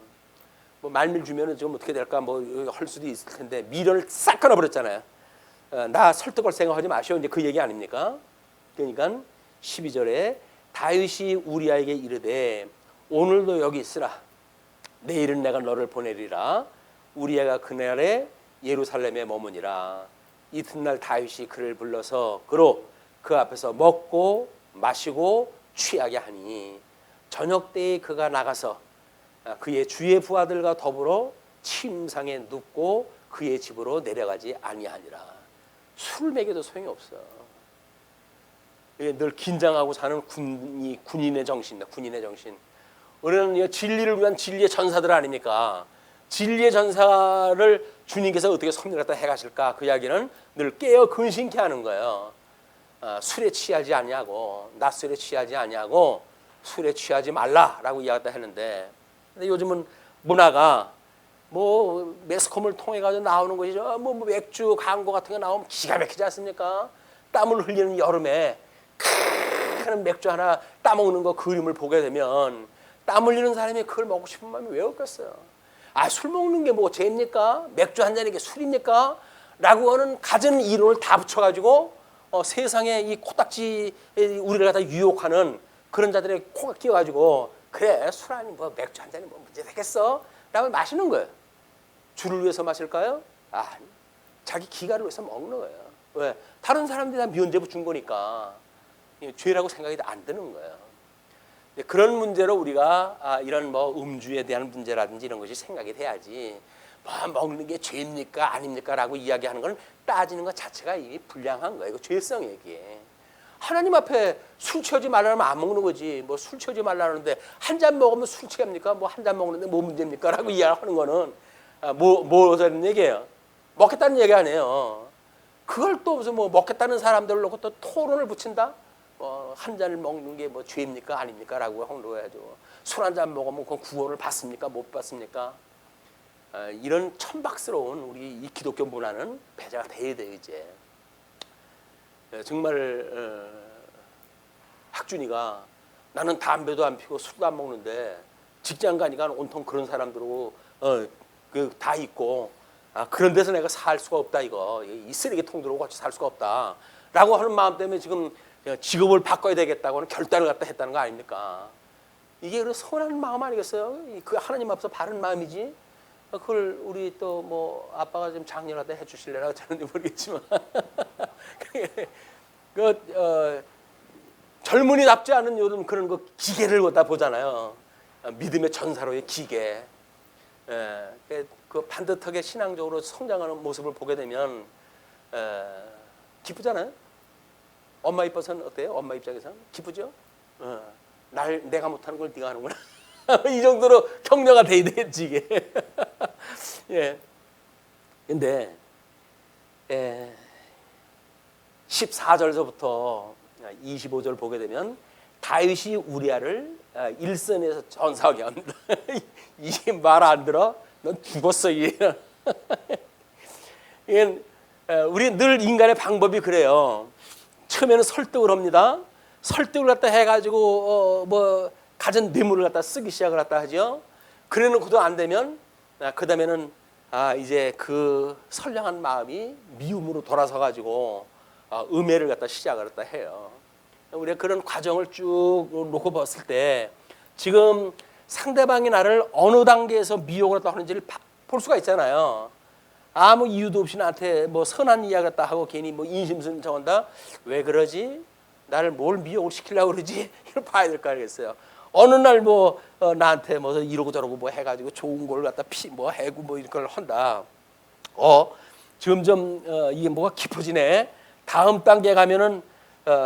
뭐 말밀 주면은 지금 어떻게 될까 뭐 할 수도 있을 텐데 미련을 싹 끊어버렸잖아요. 나 설득할 생각하지 마시오. 이제 그 얘기 아닙니까? 그러니까 12절에 다윗이 우리아에게 이르되 오늘도 여기 있으라. 내일은 내가 너를 보내리라. 우리아가 그날에 예루살렘에 머무니라. 이튿날 다윗이 그를 불러서 그로 그 앞에서 먹고 마시고 취하게 하니 저녁 때에 그가 나가서 그의 주의 부하들과 더불어 침상에 눕고 그의 집으로 내려가지 아니하니라. 술을 먹여도 소용이 없어. 늘 긴장하고 사는 군인의 정신이다. 군인의 정신. 우리는 진리를 위한 진리의 전사들 아닙니까? 진리의 전사를 주님께서 어떻게 섭리를 갖다 해가실까? 그 이야기는 늘 깨어 근심케 하는 거예요. 술에 취하지 아니하고 낮술에 취하지 아니하고 술에 취하지 말라라고 이야기했다 했는데, 근데 요즘은 문화가 뭐 매스컴을 통해 가지고 나오는 것이죠. 뭐 맥주 광고 같은 거 나오면 기가 막히지 않습니까? 땀을 흘리는 여름에 큰 맥주 하나 따먹는 거 그림을 보게 되면 땀 흘리는 사람이 그걸 먹고 싶은 마음이 왜 없겠어요? 술 먹는 게 뭐 죄입니까? 맥주 한 잔이 게 술입니까? 라고 하는 갖은 이론을 다 붙여가지고 세상에 이 코딱지 우리를 갖다 유혹하는 그런 자들의 코가 끼어가지고 그래 술 아니 뭐 맥주 한 잔이 뭐 문제 되겠어? 라고 마시는 거예요. 주를 위해서 마실까요? 아니, 자기 기가를 위해서 먹는 거예요. 왜? 다른 사람들이 다 면죄부 준 거니까 죄라고 생각이 안 드는 거예요. 그런 문제로 우리가 이런 뭐 음주에 대한 문제라든지 이런 것이 생각이 돼야지, 뭐 먹는 게 죄입니까 아닙니까 라고 이야기하는 건 따지는 것 자체가 이미 불량한 거예요. 이거 죄성이에요. 이게 하나님 앞에 술 취하지 말라면 안 먹는 거지. 뭐 술 취하지 말라는데 한 잔 먹으면 술 취합니까? 뭐 한 잔 먹는데 뭐 문제입니까? 라고 이야기하는 거는 뭐라는 얘기예요? 먹겠다는 얘기 아니에요. 그걸 또 무슨 뭐 먹겠다는 사람들을 놓고 또 토론을 붙인다? 한 잔을 먹는 게 뭐 죄입니까 아닙니까? 라고 하는 거야죠. 술 한 잔 먹으면 그 구원을 받습니까? 못 받습니까? 이런 천박스러운 우리 이 기독교 문화는 배제가 돼야 돼요. 이제 정말 학준이가 나는 담배도 안 피고 술도 안 먹는데 직장 가니까 온통 그런 사람들하고 다 있고 그런 데서 내가 살 수가 없다. 이거 이 쓰레기통들하고 같이 살 수가 없다 라고 하는 마음 때문에 지금 직업을 바꿔야 되겠다고 하는 결단을 갖다 했다는 거 아닙니까? 이게 그 선한 마음 아니겠어요? 그 하나님 앞에서 바른 마음이지. 그걸 우리 또 뭐 아빠가 좀 장려하다 해주실래나 저는 모르겠지만 젊은이답지 않은 요즘 그런 거 기계를 갖다 보잖아요. 믿음의 전사로의 기계. 그 반듯하게 신앙적으로 성장하는 모습을 보게 되면 기쁘잖아요. 엄마 입장에서는 어때요? 엄마 입장에서는 기쁘죠? 내가 못하는 걸 네가 하는구나. 이 정도로 격려가 돼야 되겠지 이게. 예. 근데 14절서부터 25절 보게 되면 다윗이 우리아를 일선에서 전사하게 합니다. 이게 말 안 들어? 넌 죽었어 이게. 우리 늘 인간의 방법이 그래요. 처음에는 설득을 합니다. 설득을 갖다 해가지고 뭐 가진 뇌물을 갖다 쓰기 시작을 갖다 하죠. 그래놓고도 안 되면 그 다음에는 이제 그 선량한 마음이 미움으로 돌아서 가지고 음해를 갖다 시작을 갖다 해요. 우리가 그런 과정을 쭉 놓고 봤을 때 지금 상대방이 나를 어느 단계에서 미혹을 갖다 하는지를 볼 수가 있잖아요. 아무 이유도 없이 나한테 뭐 선한 이야기 갖다 하고 괜히 뭐 인심승 정한다. 왜 그러지? 나를 뭘 미혹을 시키려고 그러지? 이걸 봐야 될 거 아니겠어요. 어느 날 뭐 나한테 뭐 이러고 저러고 뭐 해가지고 좋은 걸 갖다 뭐 해고 뭐 이걸 한다. 점점 이게 뭐가 깊어지네. 다음 단계 가면은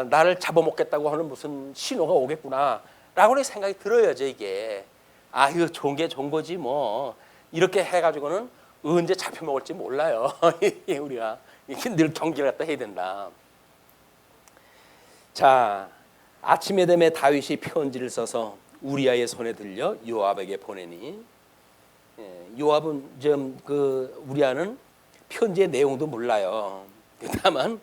나를 잡아먹겠다고 하는 무슨 신호가 오겠구나 라고 생각이 들어야죠. 이게 이거 좋은 게 좋은 거지 뭐 이렇게 해가지고는 언제 잡혀먹을지 몰라요. 우리가 이렇게 늘 경계를 갖다 해야 된다. 자, 아침에 되면 다윗이 편지를 써서 우리아의 손에 들려 요압에게 보내니, 요압은 좀 우리아는 편지의 내용도 몰라요. 다만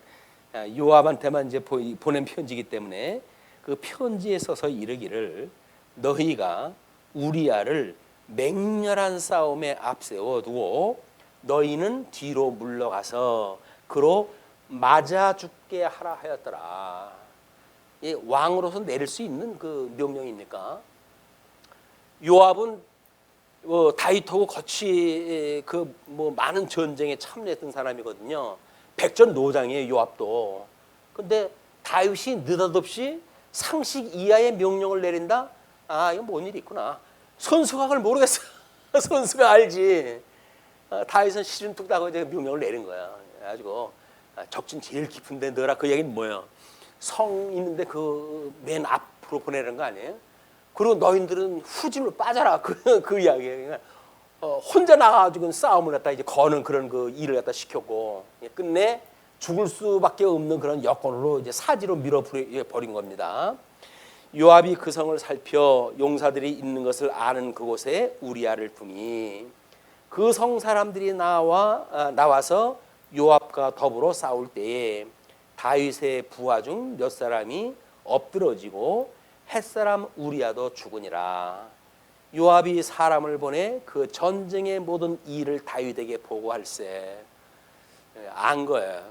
요압한테만 이제 보낸 편지이기 때문에 그 편지에 써서 이르기를 너희가 우리아를 맹렬한 싸움에 앞세워 두고 너희는 뒤로 물러가서 그로 맞아 죽게 하라 하였더라. 이 왕으로서 내릴 수 있는 그 명령입니까? 요압은 다윗하고 같이 많은 전쟁에 참여했던 사람이거든요. 백전노장이에요, 요압도. 근데 다윗이 느닷없이 상식 이하의 명령을 내린다? 아, 이건 뭔 일이 있구나. 선수가 그걸 모르겠어. 선수가 알지. 다윗은 시름뚝 따고 이제 명령을 내린 거야. 그래가지고 적진 제일 깊은 데 넣어라. 그 얘기는 뭐예요? 성 있는데 그 맨 앞으로 보내는 거 아니에요? 그리고 너희들은 후진으로 빠져라. 그 이야기예요. 그러니까 혼자 나가가지고 싸움을 갖다 이제 거는 그런 그 일을 갖다 시켰고, 끝내 죽을 수밖에 없는 그런 여건으로 이제 사지로 밀어버린 겁니다. 요압이 그 성을 살펴 용사들이 있는 것을 아는 그곳에 우리아를 두니 그 성 사람들이 나와서 요압과 더불어 싸울 때에 다윗의 부하 중 몇 사람이 엎드러지고 햇사람 우리아도 죽으니라. 요압이 사람을 보내 그 전쟁의 모든 일을 다윗에게 보고할세. 안 거예요.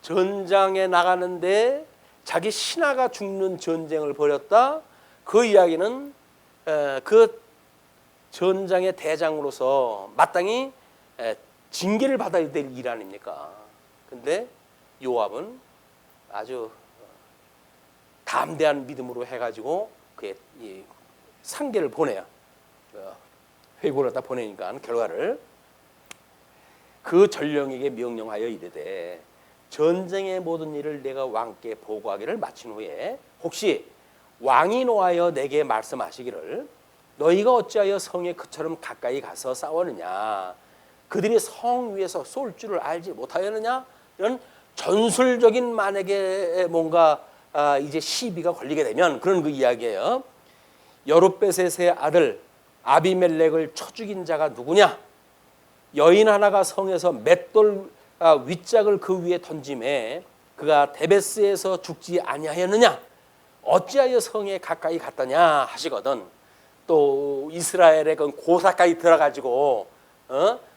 전장에 나가는데 자기 신하가 죽는 전쟁을 벌였다. 그 이야기는 그 전장의 대장으로서 마땅히 징계를 받아야 될 일 아닙니까? 근데 요압은 아주 담대한 믿음으로 해가지고 그의 상계를 보내요. 회고를 갖다 보내니까 결과를 그 전령에게 명령하여 이르되 전쟁의 모든 일을 내가 왕께 보고하기를 마친 후에 혹시 왕이 노하여 내게 말씀하시기를 너희가 어찌하여 성에 그처럼 가까이 가서 싸웠느냐, 그들이 성 위에서 쏠 줄을 알지 못하였느냐, 이런 전술적인 만약에 뭔가 이제 시비가 걸리게 되면 그런 그 이야기예요. 여룻베셋의 아들 아비멜렉을 쳐 죽인 자가 누구냐? 여인 하나가 성에서 맷돌 윗짝을 그 위에 던짐에 그가 데베스에서 죽지 아니하였느냐? 어찌하여 성에 가까이 갔더냐 하시거든. 또 이스라엘의 그 고사까지 들어가지고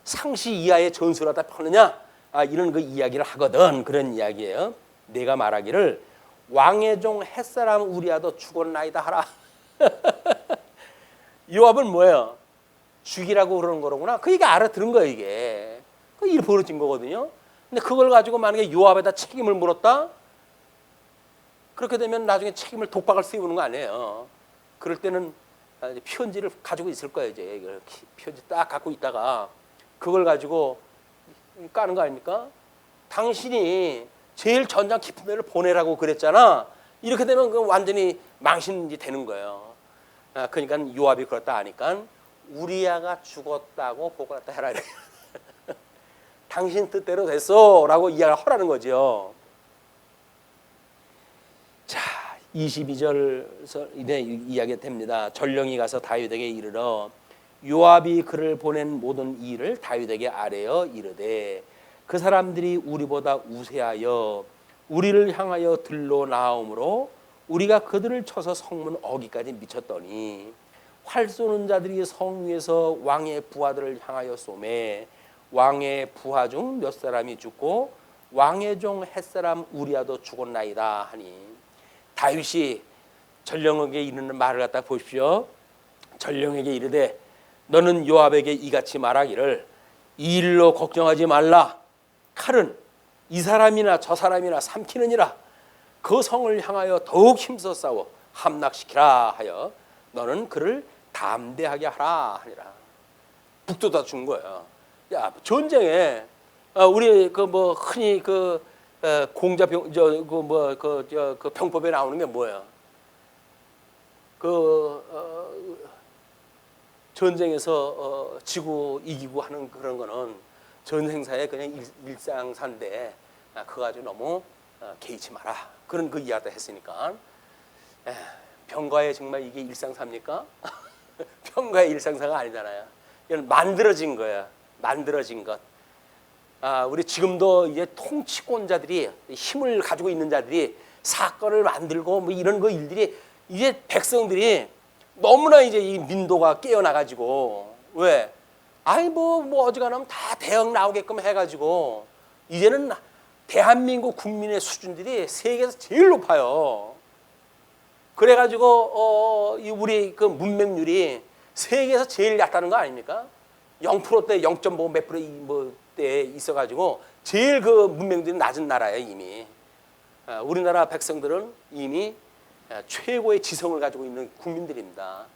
상시 이하의 전술을 다 펴느냐? 이런 그 이야기를 하거든. 그런 이야기예요. 내가 말하기를 왕의 종 햇사람 우리아도 죽었나이다 하라. 요압은 뭐예요? 죽이라고 그러는 거로구나. 그 얘기 알아들은 거예요, 이게. 그 일이 벌어진 거거든요. 근데 그걸 가지고 만약에 요압에다 책임을 물었다? 그렇게 되면 나중에 책임을 독박을 씌우는 거 아니에요. 그럴 때는 편지를 가지고 있을 거예요, 이제. 편지 딱 갖고 있다가 그걸 가지고 까는 거 아닙니까? 당신이 제일 전장 깊은 데를 보내라고 그랬잖아. 이렇게 되면 그 완전히 망신이 되는 거예요. 그러니까 요압이 그렇다 하니까 우리아가 죽었다고 보고했다 해라. 당신 뜻대로 됐어라고 이야기를 하라는 거죠. 자, 22절 이야기가 됩니다. 전령이 가서 다윗에게 이르러 요압이 그를 보낸 모든 일을 다윗에게 아뢰어 이르되 그 사람들이 우리보다 우세하여 우리를 향하여 들러 나오므로 우리가 그들을 쳐서 성문 어기까지 미쳤더니 활 쏘는 자들이 성 위에서 왕의 부하들을 향하여 쏘매 왕의 부하 중 몇 사람이 죽고 왕의 종 햇사람 우리아도 죽었나이다 하니 다윗이 전령에게 이르는 말을 갖다 보십시오. 전령에게 이르되 너는 요압에게 이같이 말하기를 이 일로 걱정하지 말라. 칼은 이 사람이나 저 사람이나 삼키느니라. 그 성을 향하여 더욱 힘써 싸워 함락시키라 하여 너는 그를 담대하게 하라 하니라. 북돋아 준 거예요. 야, 전쟁에 우리 그 뭐 흔히 그 공자병 그 병법에 나오는 게 뭐야? 전쟁에서 지고 이기고 하는 그런 거는 전생사의 그냥 일상사인데 그거 가지고 너무 개의치 마라. 그런 그 이야기를 했으니까. 병과의 정말 이게 일상사입니까? 병과의 일상사가 아니잖아요. 이건 만들어진 거야. 만들어진 것. 우리 지금도 이제 통치권자들이 힘을 가지고 있는 자들이 사건을 만들고 뭐 이런 거 일들이 이제 백성들이 너무나 이제 이 민도가 깨어나가지고 왜? 아이 뭐 어지간하면 다 대응 나오게끔 해가지고 이제는 대한민국 국민의 수준들이 세계에서 제일 높아요. 그래가지고 이 우리 그 문맹률이 세계에서 제일 얕다는 거 아닙니까? 0%대 0.5 몇 프로 뭐대 있어가지고 제일 그 문맹률이 낮은 나라예요 이미. 우리나라 백성들은 이미 최고의 지성을 가지고 있는 국민들입니다.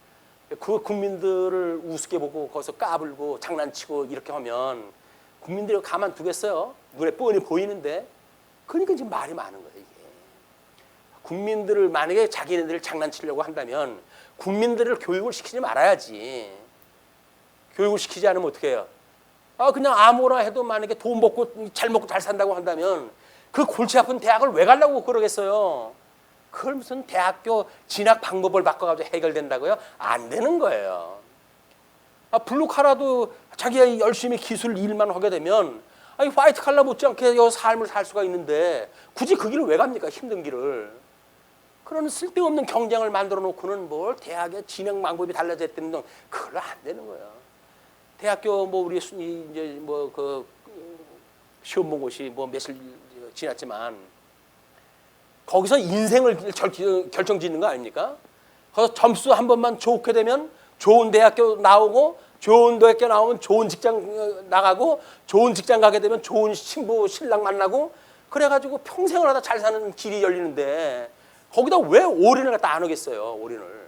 그 국민들을 우습게 보고 거기서 까불고 장난치고 이렇게 하면 국민들이 가만두겠어요? 눈에 뻔히 보이는데. 그러니까 지금 말이 많은 거예요 이게. 국민들을 만약에 자기네들을 장난치려고 한다면 국민들을 교육을 시키지 말아야지. 교육을 시키지 않으면 어떻게 해요? 그냥 아무나 해도 만약에 돈 먹고 잘 산다고 한다면 그 골치 아픈 대학을 왜 가려고 그러겠어요? 그걸 무슨 대학교 진학 방법을 바꿔가지고 해결된다고요? 안 되는 거예요. 블루칼라도 자기가 열심히 기술 일만 하게 되면 화이트 칼라 못지않게 삶을 살 수가 있는데 굳이 그 길을 왜 갑니까? 힘든 길을. 그런 쓸데없는 경쟁을 만들어 놓고는 뭘 대학의 진학 방법이 달라져 있다는 건 그걸로 안 되는 거예요. 대학교 뭐 우리 이제 뭐 그 시험 본 곳이 뭐 며칠 지났지만 거기서 인생을 결정짓는 거 아닙니까? 거기서 점수 한 번만 좋게 되면 좋은 대학교 나오고 좋은 대학교 나오면 좋은 직장 나가고 좋은 직장 가게 되면 좋은 신부 신랑 만나고 그래가지고 평생을 하다 잘 사는 길이 열리는데 거기다 왜 올인을 갖다 안 하겠어요? 올인을.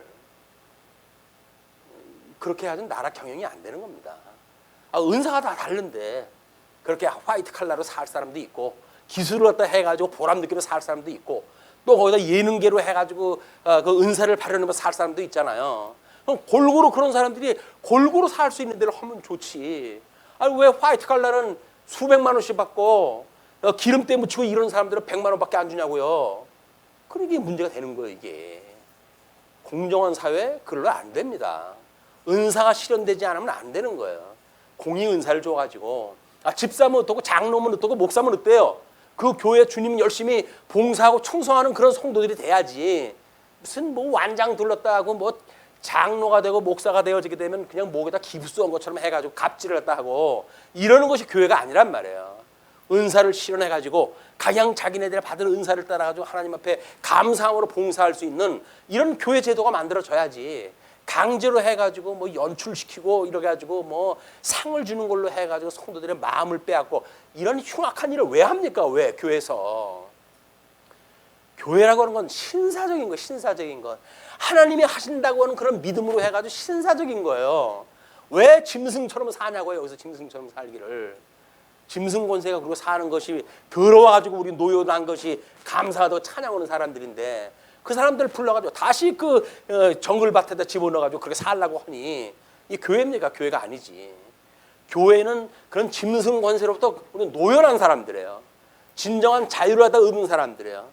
그렇게 해야지 나라 경영이 안 되는 겁니다. 은사가 다 다른데 그렇게 화이트 칼라로 살 사람도 있고 기술을 갖다 해가지고 보람 느끼며 살 사람도 있고 또 거기다 예능계로 해가지고 그 은사를 발현하면서 살 사람도 있잖아요. 그럼 골고루 그런 사람들이 골고루 살 수 있는 데를 하면 좋지. 왜 화이트 칼라는 수백만 원씩 받고 기름때 묻히고 이런 사람들은 100만 원밖에 안 주냐고요. 그러게 문제가 되는 거예요 이게. 공정한 사회 그걸로 안 됩니다. 은사가 실현되지 않으면 안 되는 거예요. 공의 은사를 줘가지고 집사면 어떻고 장로면 어떻고 목사면 어때요? 그 교회 주님 열심히 봉사하고 충성하는 그런 성도들이 돼야지. 무슨 뭐 완장 둘렀다 하고 뭐 장로가 되고 목사가 되어지게 되면 그냥 목에다 기부 쏘은 것처럼 해가지고 갑질을 했다 하고 이러는 것이 교회가 아니란 말이에요. 은사를 실현해가지고 가장 자기네들이 받은 은사를 따라가지고 하나님 앞에 감사함으로 봉사할 수 있는 이런 교회 제도가 만들어져야지. 강제로 해가지고 뭐 연출시키고 이래가지고 뭐 상을 주는 걸로 해가지고 성도들의 마음을 빼앗고 이런 흉악한 일을 왜 합니까? 왜 교회에서? 교회라고 하는 건 신사적인 거, 신사적인 것. 하나님이 하신다고 하는 그런 믿음으로 해가지고 신사적인 거예요. 왜 짐승처럼 사냐고요? 여기서 짐승처럼 살기를. 짐승 권세가 그러고 사는 것이 더러워가지고 우리 노여난 것이 감사하다고 찬양하는 사람들인데 그 사람들 불러가지고 다시 그 정글밭에다 집어넣어가지고 그렇게 살라고 하니 이 교회입니까? 교회가 아니지. 교회는 그런 짐승 권세로부터 우리 노연한 사람들이에요. 진정한 자유를 갖다 얻은 사람들이에요.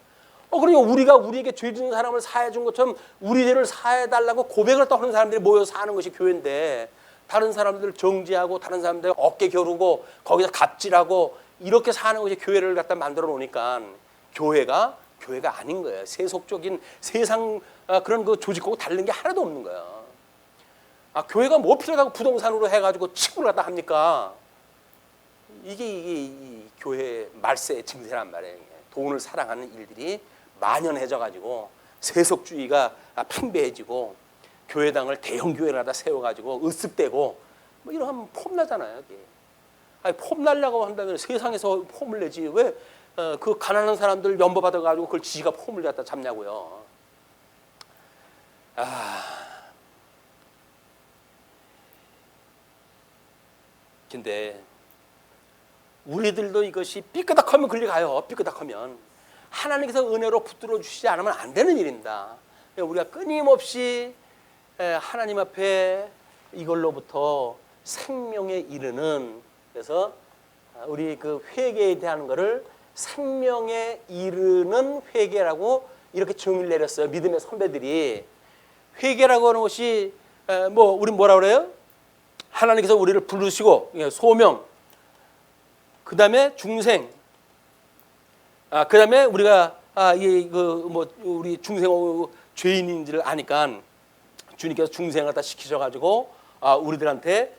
그러니까 우리가 우리에게 죄 짓는 사람을 사해준 것처럼 우리 죄를 사해달라고 고백을 떠하는 사람들이 모여서 사는 것이 교회인데 다른 사람들 정지하고 다른 사람들 어깨 겨루고 거기서 갑질하고 이렇게 사는 것이 교회를 갖다 만들어 놓으니까 교회가 아닌 거예요. 세속적인 세상 그런 그 조직하고 다른 게 하나도 없는 거예요. 교회가 뭐 필요하다고 부동산으로 해가지고 치고를 갖다 합니까? 이게 이 교회 말세의 증세란 말이에요. 돈을 사랑하는 일들이 만연해져가지고 세속주의가 팽배해지고 교회당을 대형 교회를 하다 세워가지고 으쓱대고 뭐 이러면 폼 나잖아요. 이게. 폼 날려고 한다면 세상에서 폼을 내지 왜 그 가난한 사람들 연보 받아가지고 그걸 지가 폼을 갖다 잡냐고요. 근데 우리들도 이것이 삐끄덕하면 걸려가요. 삐끄덕하면 하나님께서 은혜로 붙들어 주시지 않으면 안 되는 일입니다. 우리가 끊임없이 하나님 앞에 이걸로부터 생명에 이르는 그래서 우리 그 회개에 대한 거를 생명에 이르는 회개라고 이렇게 정의를 내렸어요. 믿음의 선배들이. 회개라고 하는 것이 뭐 우리 뭐라 그래요? 하나님께서 우리를 부르시고 소명, 그 다음에 중생, 그 다음에 우리가 우리 중생 죄인인지를 아니까 주님께서 중생을 갖다 시키셔가지고 우리들한테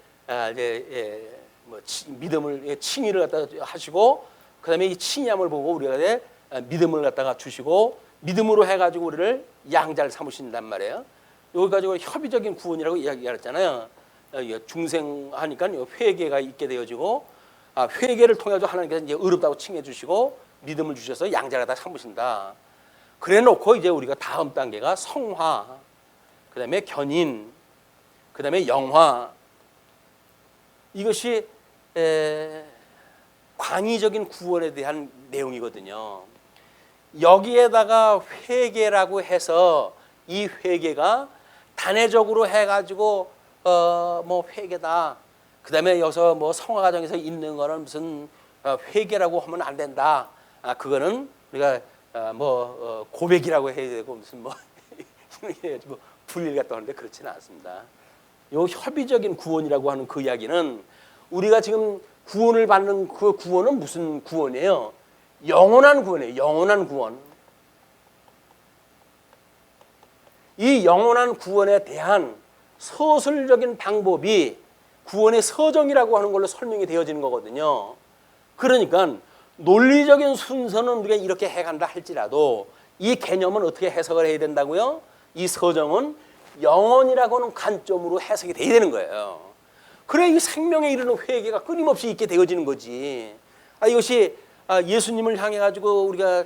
믿음을 칭의를 갖다 하시고 그 다음에 이 칭의함을 보고 우리가 믿음을 갖다가 주시고 믿음으로 해가지고 우리를 양자를 삼으신단 말이에요. 여기 가지고 협의적인 구원이라고 이야기했잖아요. 중생하니까 회개가 있게 되어지고 회개를 통해서 하나님께서 이제 의롭다고 칭해 주시고 믿음을 주셔서 양자를 다 삼으신다. 그래 놓고 이제 우리가 다음 단계가 성화, 그 다음에 견인, 그 다음에 영화. 이것이 광의적인 구원에 대한 내용이거든요. 여기에다가 회개라고 해서 이 회개가 단회적으로 해가지고 뭐 회개다. 그 다음에 여기서 뭐 성화 과정에서 있는 거는 무슨 회개라고 하면 안 된다. 그거는 우리가 고백이라고 해야 되고 무슨 뭐 불일 같다 하는데 그렇지는 않습니다. 요 협의적인 구원이라고 하는 그 이야기는 우리가 지금 구원을 받는 그 구원은 무슨 구원이에요? 영원한 구원이에요. 영원한 구원. 이 영원한 구원에 대한 서술적인 방법이 구원의 서정이라고 하는 걸로 설명이 되어지는 거거든요. 그러니까 논리적인 순서는 우리가 이렇게 해간다 할지라도 이 개념은 어떻게 해석을 해야 된다고요? 이 서정은 영원이라고 하는 관점으로 해석이 돼야 되는 거예요. 그래 이 생명에 이르는 회개가 끊임없이 있게 되어지는 거지. 이것이 예수님을 향해 가지고 우리가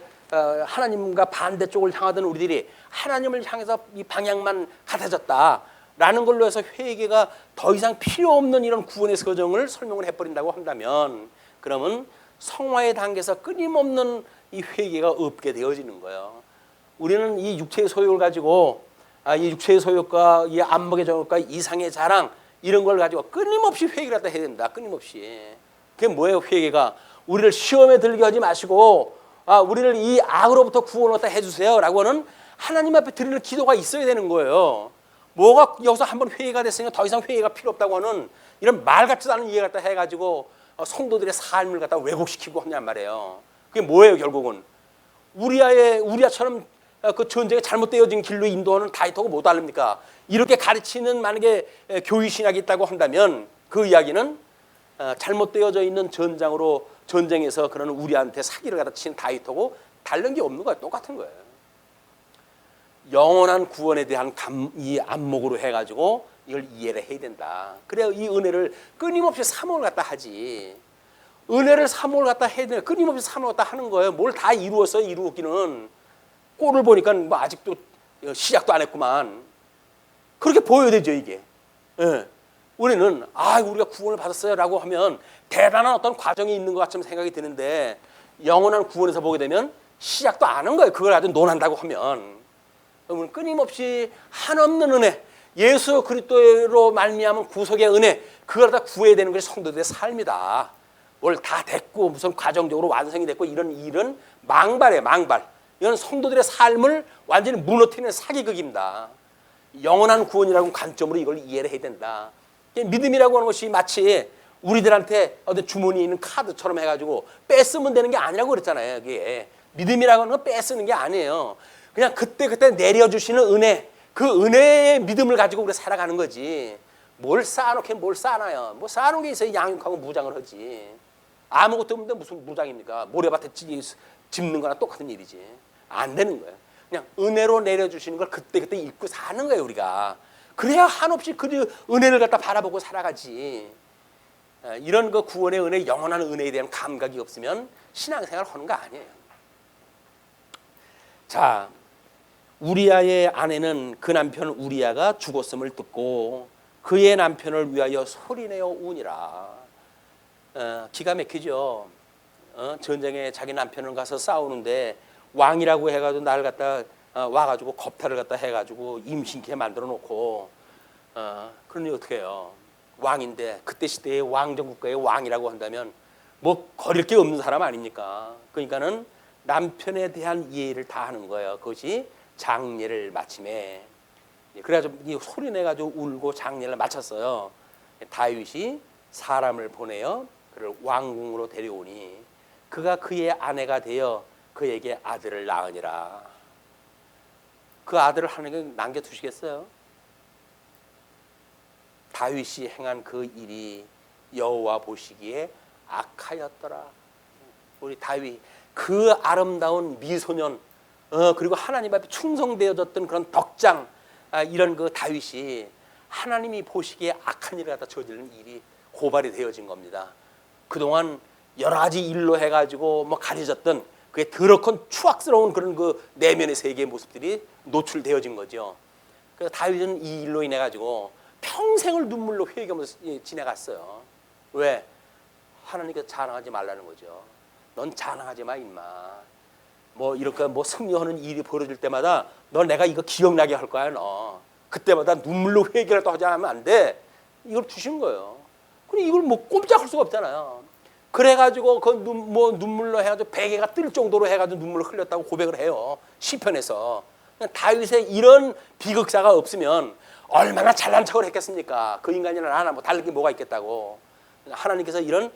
하나님과 반대쪽을 향하던 우리들이 하나님을 향해서 이 방향만 같아졌다라는 걸로 해서 회개가 더 이상 필요 없는 이런 구원의 서정을 설명을 해버린다고 한다면 그러면 성화의 단계에서 끊임없는 이 회개가 없게 되어지는 거예요. 우리는 이 육체의 소욕을 가지고 이 육체의 소욕과 이 안목의 정욕과 이상의 자랑 이런 걸 가지고 끊임없이 회개를 갖다 해야 된다. 끊임없이. 그게 뭐예요? 회개가 우리를 시험에 들게 하지 마시고 우리를 이 악으로부터 구원을 갖다 해주세요 라고 하는 하나님 앞에 드리는 기도가 있어야 되는 거예요. 뭐가 여기서 한번 회개가 됐으니까 더 이상 회개가 필요 없다고 하는 이런 말 같지도 않은 이해 갖다 해가지고 성도들의 삶을 갖다 왜곡시키고 하냔 말이에요. 그게 뭐예요? 결국은 우리아처럼 그 전쟁에 잘못되어진 길로 인도하는 다윗하고 뭐 다릅니까? 이렇게 가르치는 만약에 교회 신학이 있다고 한다면 그 이야기는 잘못되어져 있는 전쟁에서 그런 우리한테 사기를 갖다 치는 다윗하고 다른 게 없는 거예요. 똑같은 거예요. 영원한 구원에 대한 이 안목으로 해가지고 이걸 이해를 해야 된다. 그래야 이 은혜를 끊임없이 사모를 갖다 하지. 은혜를 사모를 갖다 해야 돼. 끊임없이 사모를 갖다 하는 거예요. 뭘 다 이루었어요. 이루었기는. 꼴을 보니까 뭐 아직도 시작도 안 했구만. 그렇게 보여야 되죠 이게. 우리는 우리가 구원을 받았어요라고 하면 대단한 어떤 과정이 있는 것 같은 생각이 드는데 영원한 구원에서 보게 되면 시작도 안 한 거예요. 그걸 아주 논한다고 하면. 여러분 끊임없이 한없는 은혜, 예수 그리스도로 말미암은 구속의 은혜, 그걸 다 구해야 되는 것이 성도들의 삶이다. 뭘 다 됐고 무슨 과정적으로 완성이 됐고 이런 일은 망발이에요. 망발. 이건 성도들의 삶을 완전히 무너뜨리는 사기극입니다. 영원한 구원이라는 관점으로 이걸 이해를 해야 된다. 믿음이라고 하는 것이 마치 우리들한테 어떤 주머니에 있는 카드처럼 해가지고 뺏으면 되는 게 아니라고 그랬잖아요. 그게 믿음이라고 하는 건 뺏으는 게 아니에요. 그냥 그때그때 내려주시는 은혜, 그 은혜의 믿음을 가지고 우리가 살아가는 거지. 뭘 쌓아놓긴 뭘 쌓아놔요. 뭐 쌓아놓은 게 있어야 양육하고 무장을 하지. 아무것도 없는데 무슨 무장입니까? 모래밭에 짚는 거나 똑같은 일이지. 안 되는 거예요. 그냥 은혜로 내려주시는 걸 그때그때 잊고 사는 거예요 우리가. 그래야 한없이 그 은혜를 갖다 바라보고 살아가지. 이런 그 구원의 은혜, 영원한 은혜에 대한 감각이 없으면 신앙생활 하는 거 아니에요. 자, 우리아의 아내는 그 남편 우리아가 죽었음을 듣고 그의 남편을 위하여 소리내어 우니라. 기가 막히죠. 전쟁에 자기 남편을 가서 싸우는데 왕이라고 해가지고 나를 갖다 와가지고 겁탈을 갖다 해가지고 임신케 만들어 놓고 그러니 어떻게 해요? 왕인데 그때 시대의 왕정 국가의 왕이라고 한다면 뭐 거릴 게 없는 사람 아닙니까? 그러니까는 남편에 대한 예의를 다 하는 거예요. 그것이 장례를 마침에. 그래가지고 소리 내가지고 울고 장례를 마쳤어요. 다윗이 사람을 보내어 그를 왕궁으로 데려오니 그가 그의 아내가 되어 그에게 아들을 낳으니라. 그 아들을 하나님께 남겨두시겠어요? 다윗이 행한 그 일이 여호와 보시기에 악하였더라. 우리 다윗 그 아름다운 미소년 그리고 하나님 앞에 충성되어졌던 그런 덕장 이런 그 다윗이 하나님이 보시기에 악한 일을 갖다 저지르는 일이 고발이 되어진 겁니다. 그동안 여러 가지 일로 해가지고 뭐 가려졌던 그의 더럽고 추악스러운 그런 그 내면의 세계의 모습들이 노출되어진 거죠. 그래서 다윗은 이 일로 인해 가지고 평생을 눈물로 회개하면서 지내갔어요. 왜? 하나님께서 자랑하지 말라는 거죠. 넌 자랑하지 마 임마. 뭐 이렇게 뭐 승리하는 일이 벌어질 때마다 너 내가 이거 기억나게 할 거야 너. 그때마다 눈물로 회개를 또 하지 않으면 안 돼. 이걸 주신 거예요. 근데 이걸 뭐 꼼짝할 수가 없잖아요. 그래가지고 그 눈물로 해가지고 베개가 뜰 정도로 해가지고 눈물을 흘렸다고 고백을 해요. 시편에서. 다윗의 이런 비극사가 없으면 얼마나 잘난 척을 했겠습니까? 그 인간이나 나나 뭐 다를 게 뭐가 있겠다고. 하나님께서 이런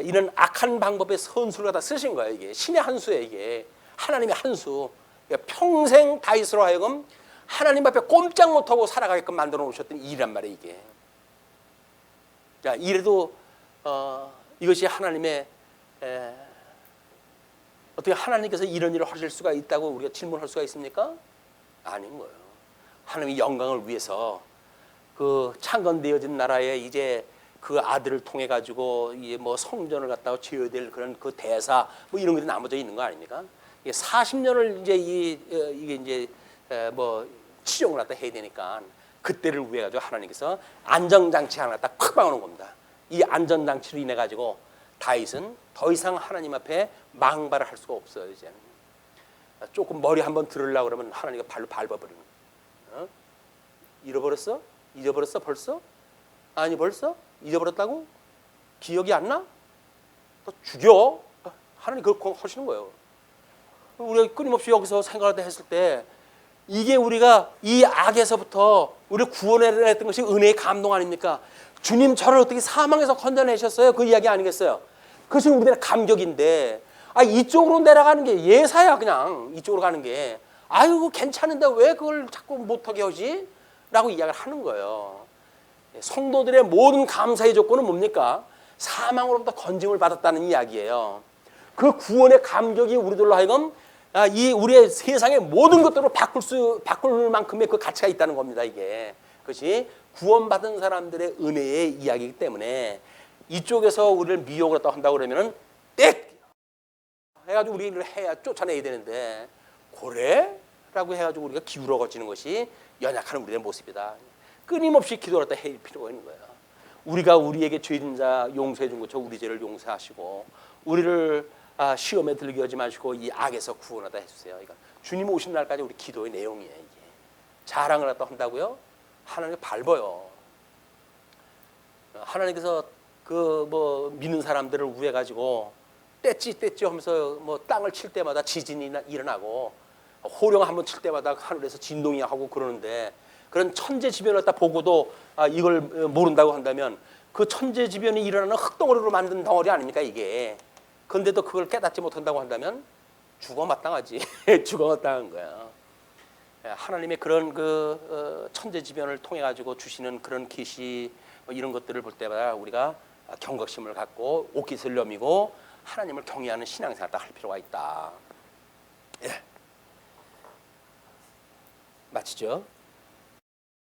이런 악한 방법의 선수를 갖다 쓰신 거예요. 이게 신의 한 수예요. 이게 하나님의 한 수. 평생 다윗으로 하여금 하나님 앞에 꼼짝 못하고 살아가게끔 만들어 놓으셨던 일이란 말이에요. 이게. 자, 이래도 이것이 하나님의 어떻게 하나님께서 이런 일을 하실 수가 있다고 우리가 질문할 수가 있습니까? 아닌 거예요. 하나님의 영광을 위해서 그 창건되어진 나라에 이제 그 아들을 통해 가지고 이게 뭐 성전을 갖다가 지어야 될 그런 그 대사 뭐 이런 것들이 나머져 있는 거 아닙니까? 이게 40년을 이제 이게 이제 뭐 치용을 갖다 해야 되니까 그때를 위해 가지고 하나님께서 안전장치 하나 딱 팍 박아놓은 겁니다. 이 안전장치로 인해 가지고 다윗은 더 이상 하나님 앞에 망발을 할 수가 없어요. 이제는 조금 머리 한번 들으려고 그러면 하나님과 발로 밟아버리는 거예요. 잃어버렸어? 잊어버렸어 벌써? 아니 벌써? 잊어버렸다고? 기억이 안 나? 또 죽여. 하나님 그렇게 하시는 거예요. 우리가 끊임없이 여기서 생각을 했을 때 이게 우리가 이 악에서부터 우리를 구원해냈던 것이 은혜의 감동 아닙니까? 주님 저를 어떻게 사망에서 건져내셨어요? 그 이야기 아니겠어요? 그것이 우리들의 감격인데 이쪽으로 내려가는 게 예사야. 그냥 이쪽으로 가는 게 아이고 괜찮은데 왜 그걸 자꾸 못하게 하지? 라고 이야기를 하는 거예요. 성도들의 모든 감사의 조건은 뭡니까? 사망으로부터 건짐을 받았다는 이야기예요. 그 구원의 감격이 우리들로 하여금 이 우리의 세상의 모든 것들을 바꿀 만큼의 그 가치가 있다는 겁니다. 이게 그것이 구원받은 사람들의 은혜의 이야기이기 때문에 이쪽에서 우리를 미혹을 했다고 한다고 그러면은 땡 해가지고 우리를 쫓아내야 되는데 그래라고 해가지고 우리가 기울어지는 것이 연약한 우리의 모습이다. 끊임없이 기도를 했다 할 필요가 있는 거예요. 우리가 우리에게 죄진 자 용서해 준 것처럼 우리 죄를 용서하시고 우리를 시험에 들게 하지 마시고 이 악에서 구원하다 해주세요. 그러니까 주님 오신 날까지 우리 기도의 내용이에요. 이게 자랑을 갖다 한다고요? 하나님을 밟아요. 하나님께서 그 뭐 믿는 사람들을 위해 가지고 떼찌 하면서 뭐 땅을 칠 때마다 지진이 일어나고 호령 한번 칠 때마다 하늘에서 진동이 하고 그러는데 그런 천재지변을 갖다 보고도 이걸 모른다고 한다면 그 천재지변이 일어나는 흙덩어리로 만든 덩어리 아닙니까 이게. 그런데도 그걸 깨닫지 못한다고 한다면 죽어 마땅하지. 죽어 마땅한 거야. 하나님의 그런 그 천재지변을 통해 가지고 주시는 그런 계시 뭐 이런 것들을 볼 때마다 우리가 경각심을 갖고 옷깃을 여미고 하나님을 경외하는 신앙생활을 할 필요가 있다. 예. 마치죠.